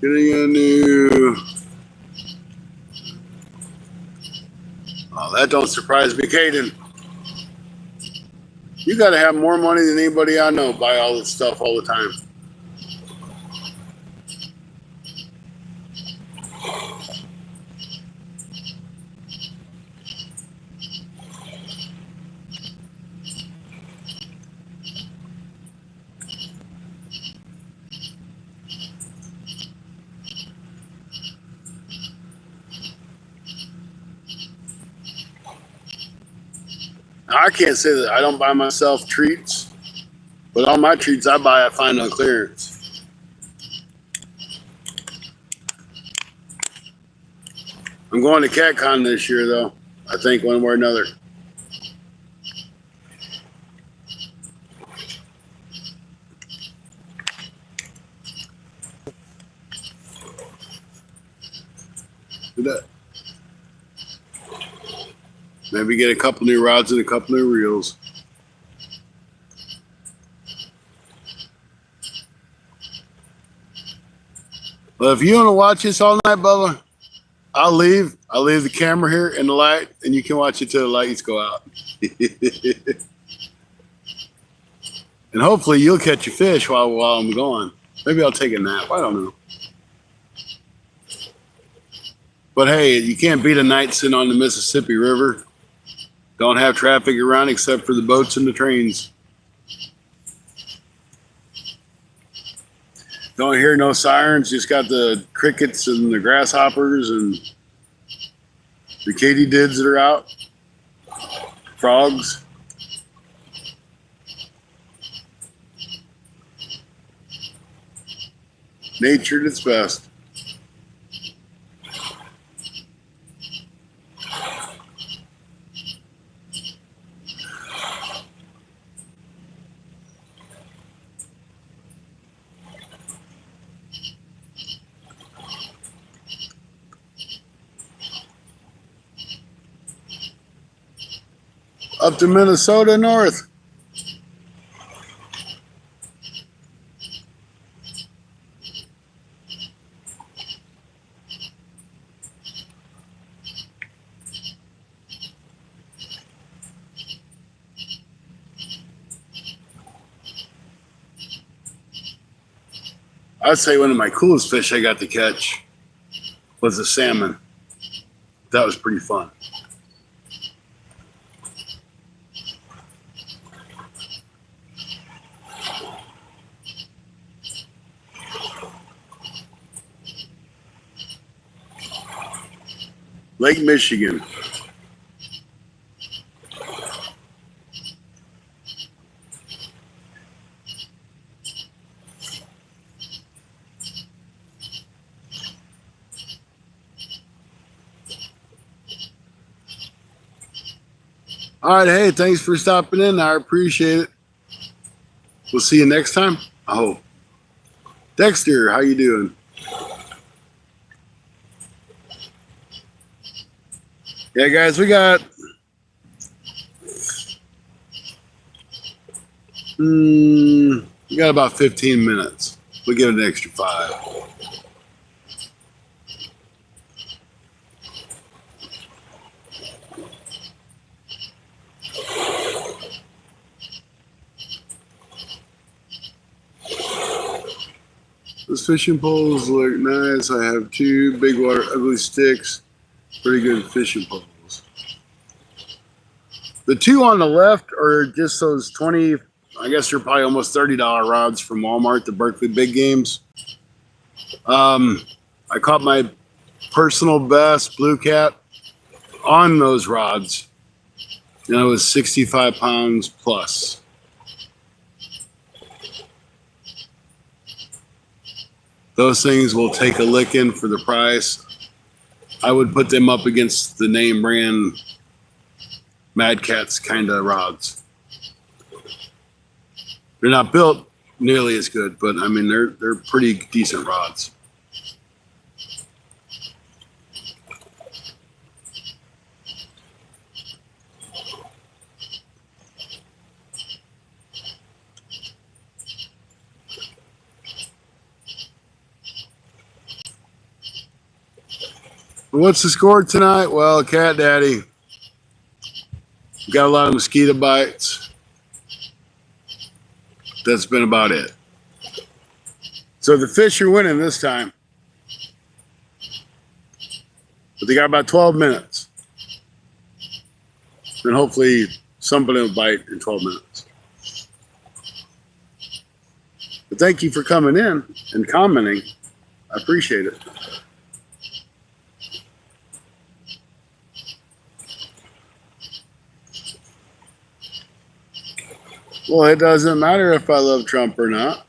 Getting a new... Oh, that don't surprise me, Kaden. You got to have more money than anybody I know buy all this stuff all the time. Now, I can't say that I don't buy myself treats, but all my treats I buy I find on clearance. I'm going to CatCon this year, though. I think one way or another. Do that. Maybe get a couple new rods and a couple new reels. Well, if you want to watch this all night, Bubba, I'll leave. I'll leave the camera here and the light, and you can watch it till the lights go out. And hopefully you'll catch a fish while I'm gone. Maybe I'll take a nap. I don't know. But hey, you can't beat a night sitting on the Mississippi River. Don't have traffic around except for the boats and the trains. Don't hear no sirens. Just got the crickets and the grasshoppers and the katydids that are out. Frogs. Nature at its best. Up to Minnesota north. I'd say one of my coolest fish I got to catch was a salmon. That was pretty fun. Lake Michigan. All right, hey, thanks for stopping in. I appreciate it. We'll see you next time, I hope. Dexter, how you doing? Yeah, guys, we got about 15 minutes. We'll give it an extra 5. Those fishing poles look nice. I have 2 big water ugly sticks. Pretty good fishing poles. The 2 on the left are just those 20, I guess they're probably almost $30 rods from Walmart, the Berkeley Big Games. I caught my personal best blue cat on those rods, and it was 65 pounds plus. Those things will take a licking for the price. I would put them up against the name brand Mad Catz kind of rods. They're not built nearly as good, but I mean they're pretty decent rods. What's the score tonight? Well, Cat Daddy got a lot of mosquito bites. That's been about it. So the fish are winning this time. But they got about 12 minutes. And hopefully somebody will bite in 12 minutes. But thank you for coming in and commenting. I appreciate it. Well, it doesn't matter if I love Trump or not.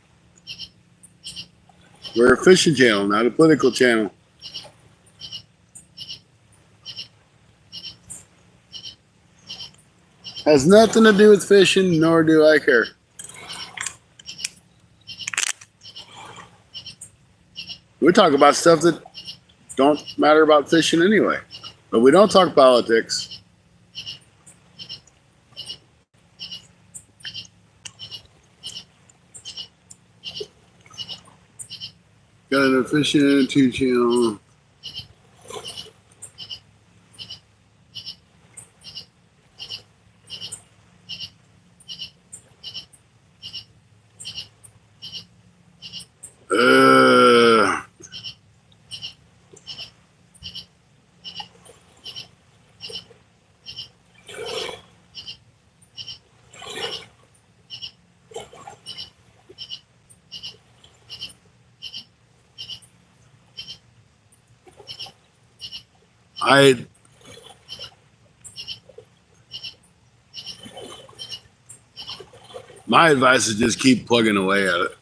We're a fishing channel, not a political channel. Has nothing to do with fishing, nor do I care. We talk about stuff that don't matter about fishing anyway. But we don't talk politics. Got an efficient 2 channel. My advice is just keep plugging away at it.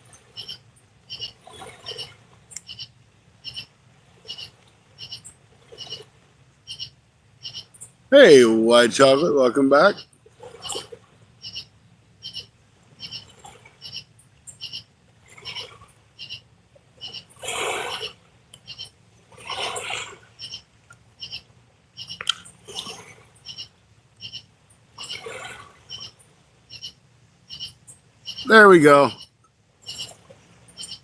Hey, White Chocolate, welcome back. There we go.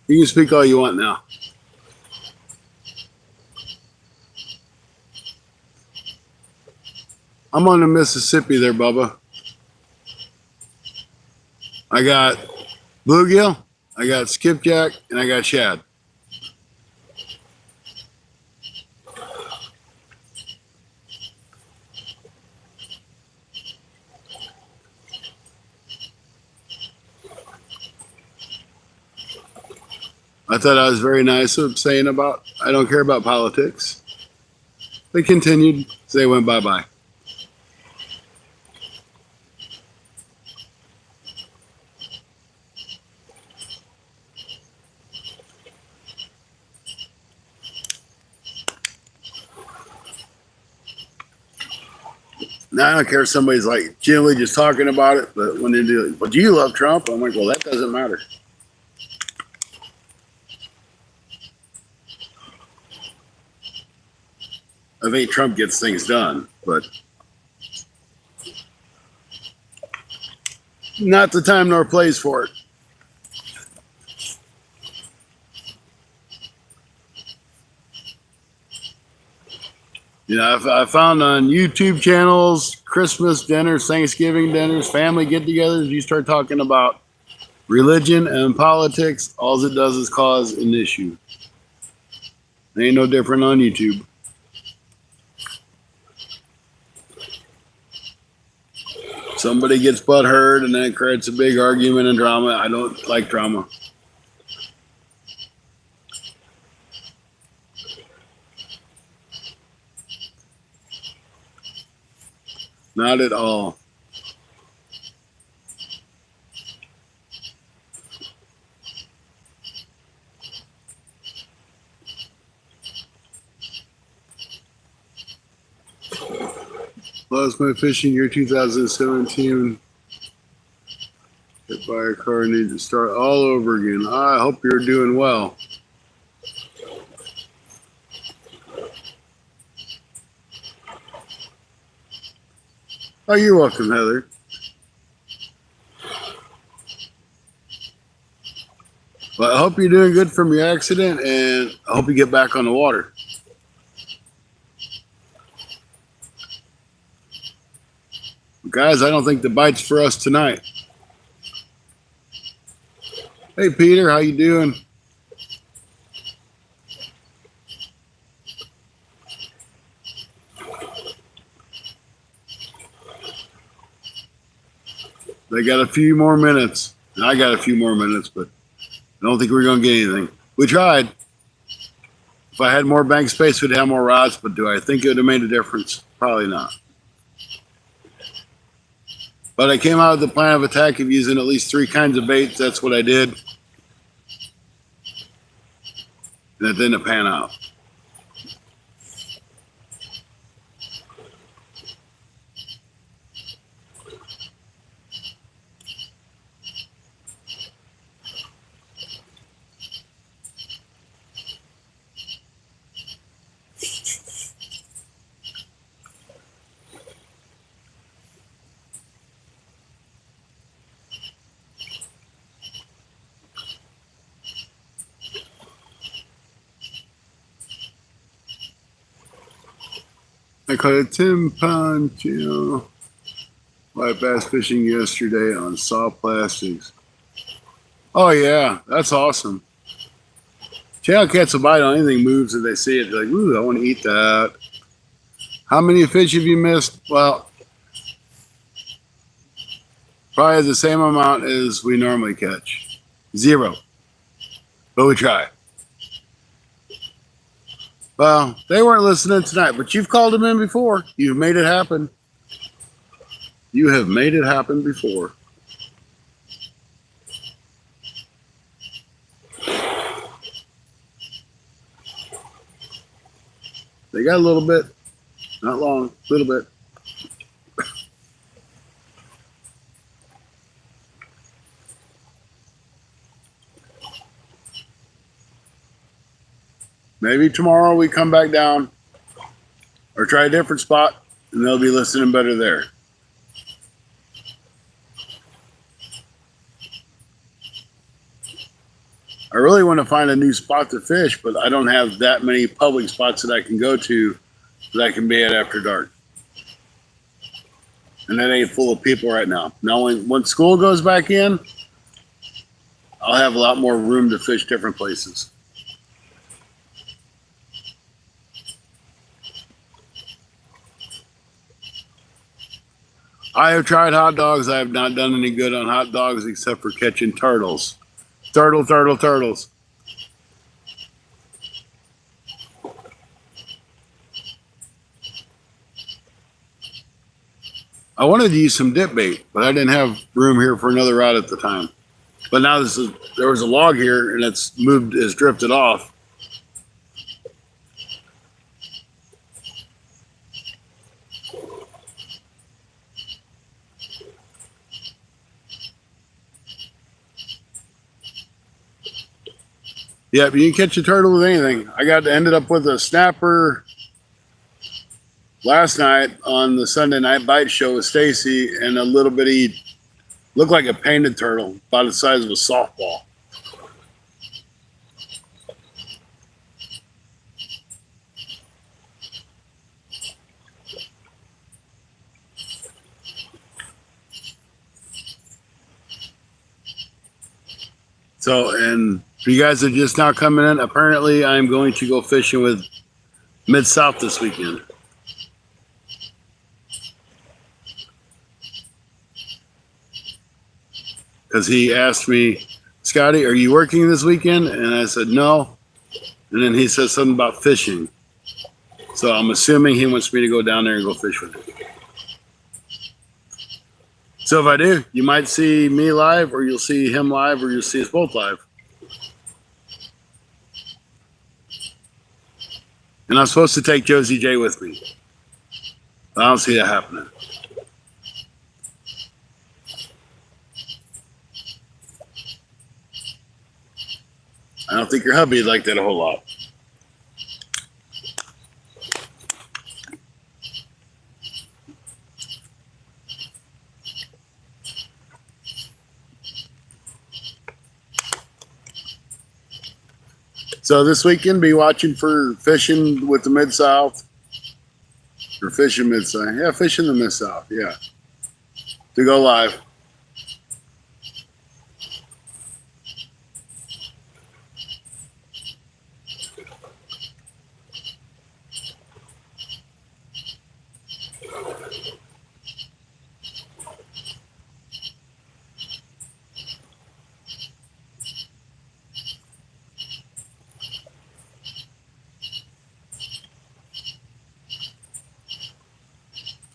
You can speak all you want now. I'm on the Mississippi there, Bubba. I got bluegill. I got Skipjack, and I got Shad. I thought I was very nice of saying about I don't care about politics. They continued. So they went bye-bye. Now I don't care if somebody's like generally just talking about it, but when they do, but do you love Trump? I'm like, well, that doesn't matter. I think Trump gets things done, but not the time nor place for it. You know, I found on YouTube channels, Christmas dinners, Thanksgiving dinners, family get-togethers, you start talking about religion and politics, all it does is cause an issue. It ain't no different on YouTube. Somebody gets butthurt and then it creates a big argument and drama. I don't like drama. Not at all. Lost my fishing year 2017. Hit by a car, need to start all over again. I hope you're doing well. Oh, you're welcome, Heather. Well, I hope you're doing good from your accident, and I hope you get back on the water. Guys, I don't think the bite's for us tonight. Hey, Peter, how you doing? They got a few more minutes. And I got a few more minutes, but I don't think we're going to get anything. We tried. If I had more bank space, we'd have more rods, but do I think it would have made a difference? Probably not. But I came out with the plan of attack of using at least 3 kinds of baits. That's what I did. And it didn't pan out. I caught a 10-pound white bass fishing yesterday on soft plastics. Oh, yeah, that's awesome. Channel cats will bite on anything moves that they see it. They're like, ooh, I want to eat that. How many fish have you missed? Well, probably the same amount as we normally catch. 0. But we try. Well, they weren't listening tonight, but you've called them in before. You've made it happen. You have made it happen before. They got a little bit. Not long. A little bit. Maybe tomorrow we come back down or try a different spot and they'll be listening better there. I really want to find a new spot to fish, but I don't have that many public spots that I can go to that I can be at after dark. And that ain't full of people right now. Now, once school goes back in, I'll have a lot more room to fish different places. I have tried hot dogs. I have not done any good on hot dogs except for catching turtles. Turtles. I wanted to use some dip bait, but I didn't have room here for another rod at the time. But now there was a log here and it's drifted off. Yep, you can catch a turtle with anything. Ended up with a snapper last night on the Sunday night bite show with Stacy, and a little bitty, looked like a painted turtle, about the size of a softball. So, and for you guys that are just now coming in, apparently I'm going to go fishing with Mid-South this weekend. Because he asked me, Scotty, are you working this weekend? And I said, no. And then he said something about fishing. So I'm assuming he wants me to go down there and go fish with him. So if I do, you might see me live, or you'll see him live, or you'll see us both live. And I'm supposed to take Josie J with me. But I don't see that happening. I don't think your hubby'd like that a whole lot. So this weekend, be watching for fishing with the Mid-South. Or fishing Mid-South. Yeah, fishing the Mid-South, yeah. To go live.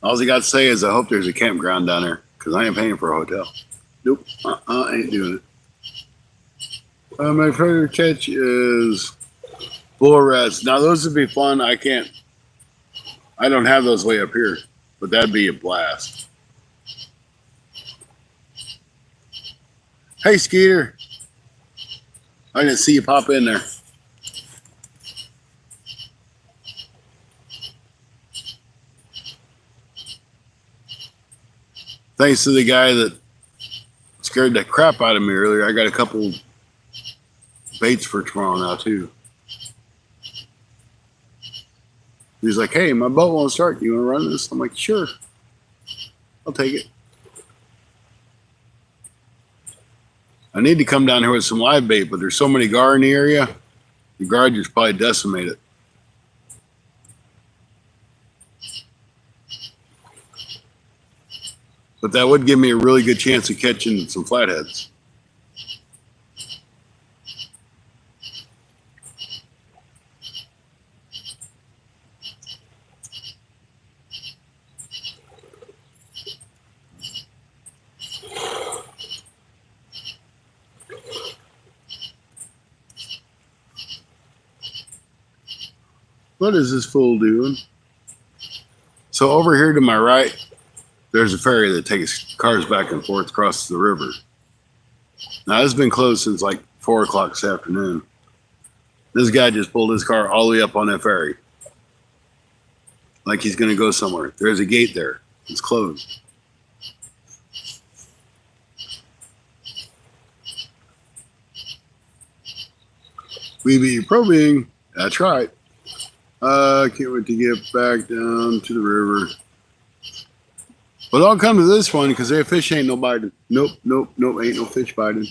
All he got to say is, I hope there's a campground down there, because I ain't paying for a hotel. Nope, I ain't doing it. My favorite catch is bull rats. Now, those would be fun. I don't have those way up here, but that'd be a blast. Hey, Skeeter. I didn't see you pop in there. Thanks to the guy that scared the crap out of me earlier, I got a couple baits for tomorrow now, too. He's like, hey, my boat won't start. You want to run this? I'm like, sure. I'll take it. I need to come down here with some live bait, but there's so many gar in the area, the gar just probably decimate it. But that would give me a really good chance of catching some flatheads. What is this fool doing? So over here to my right, there's a ferry that takes cars back and forth across the river. Now, it's been closed since like 4 o'clock this afternoon. This guy just pulled his car all the way up on that ferry. Like he's going to go somewhere. There's a gate there. It's closed. We be probing. That's right. Can't wait to get back down to the river. But I'll come to this one because their fish ain't no biting. Nope, ain't no fish biting.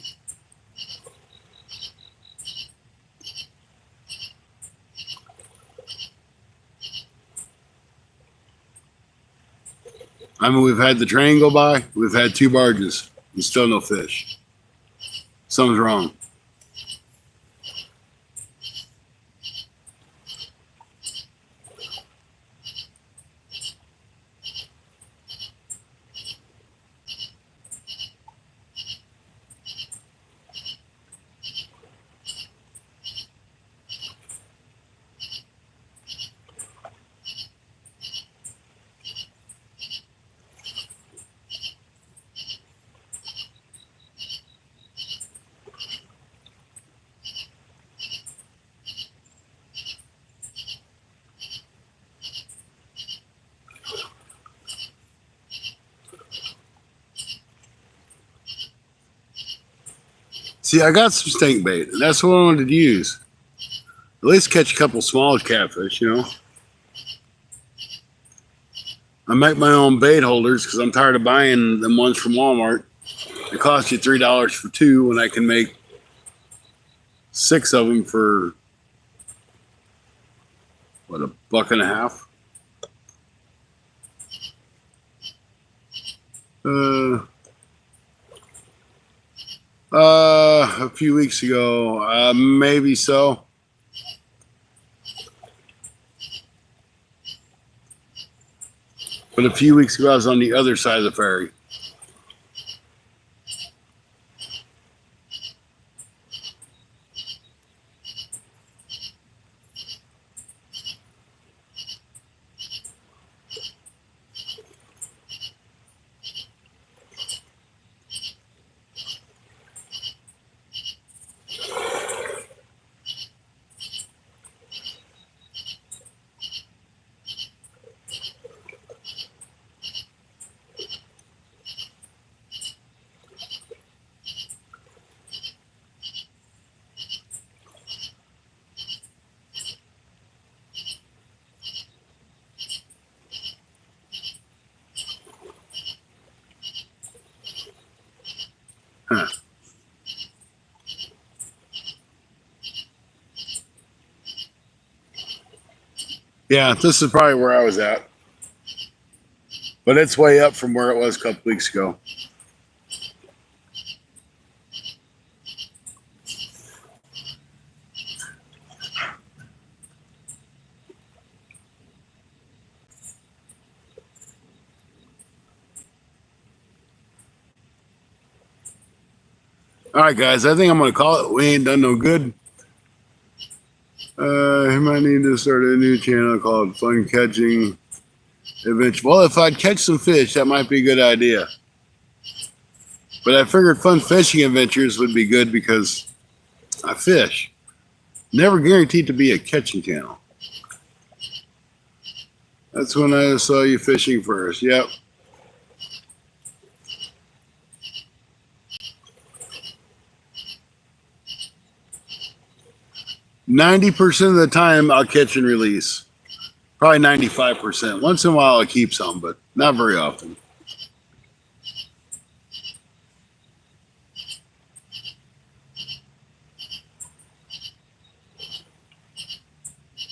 I mean, we've had the train go by. We've had 2 barges and still no fish. Something's wrong. See, I got some stink bait, and that's what I wanted to use. At least catch a couple small catfish, you know. I make my own bait holders because I'm tired of buying them ones from Walmart. It costs you $3 for 2 when I can make 6 of them for, what, $1.50? A few weeks ago, maybe so. But a few weeks ago, I was on the other side of the ferry. Huh. Yeah, this is probably where I was at. But it's way up from where it was a couple weeks ago. All right, guys, I think I'm going to call it. We ain't done no good. He might need to start a new channel called Fun Catching Adventure. Well, if I'd catch some fish, that might be a good idea. But I figured Fun Fishing Adventures would be good because I fish. Never guaranteed to be a catching channel. That's when I saw you fishing first. Yep. %90 of the time I'll catch and release. Probably 95%. Once in a while I'll keep some, but not very often.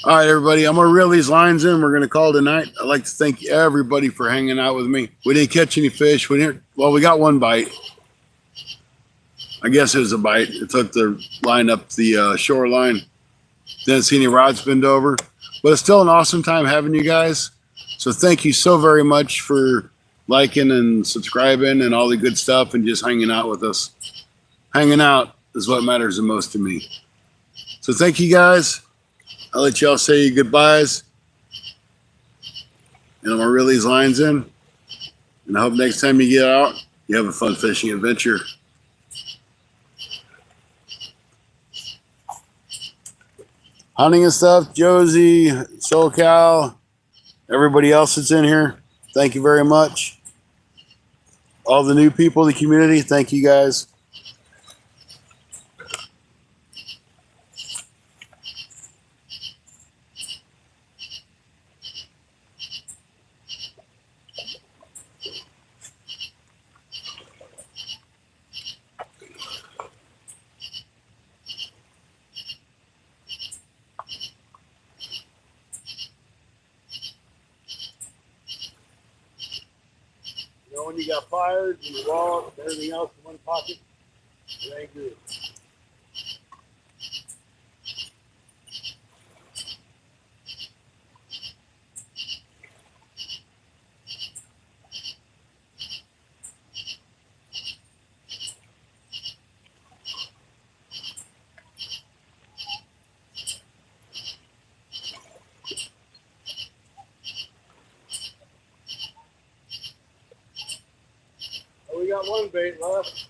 All right, everybody, I'm going to reel these lines in. We're going to call it a night. I'd like to thank everybody for hanging out with me. We didn't catch any fish. We got one bite. I guess it was a bite. It took the line up the shoreline. Didn't see any rods bend over. But it's still an awesome time having you guys. So thank you so very much for liking and subscribing and all the good stuff and just hanging out with us. Hanging out is what matters the most to me. So thank you, guys. I'll let y'all say your goodbyes. And I'm going to reel these lines in. And I hope next time you get out, you have a fun fishing adventure. Hunting and stuff, Josie, SoCal, everybody else that's in here, thank you very much. All the new people in the community, thank you guys. You know, when you got fires and your wallet and everything else in one pocket, it ain't good. Oh, we got one bait left.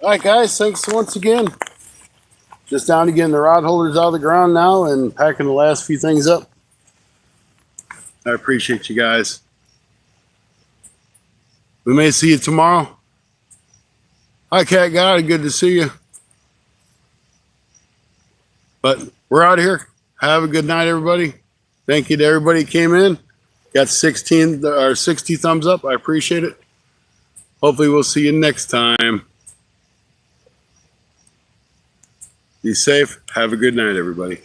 All right, guys, thanks once again. Just down to getting the rod holders out of the ground now and packing the last few things up. I appreciate you guys. We may see you tomorrow. Hi, Cat Guy. Good to see you. But we're out of here. Have a good night, everybody. Thank you to everybody who came in. Got 16 or 60 thumbs up. I appreciate it. Hopefully we'll see you next time. Be safe. Have a good night, everybody.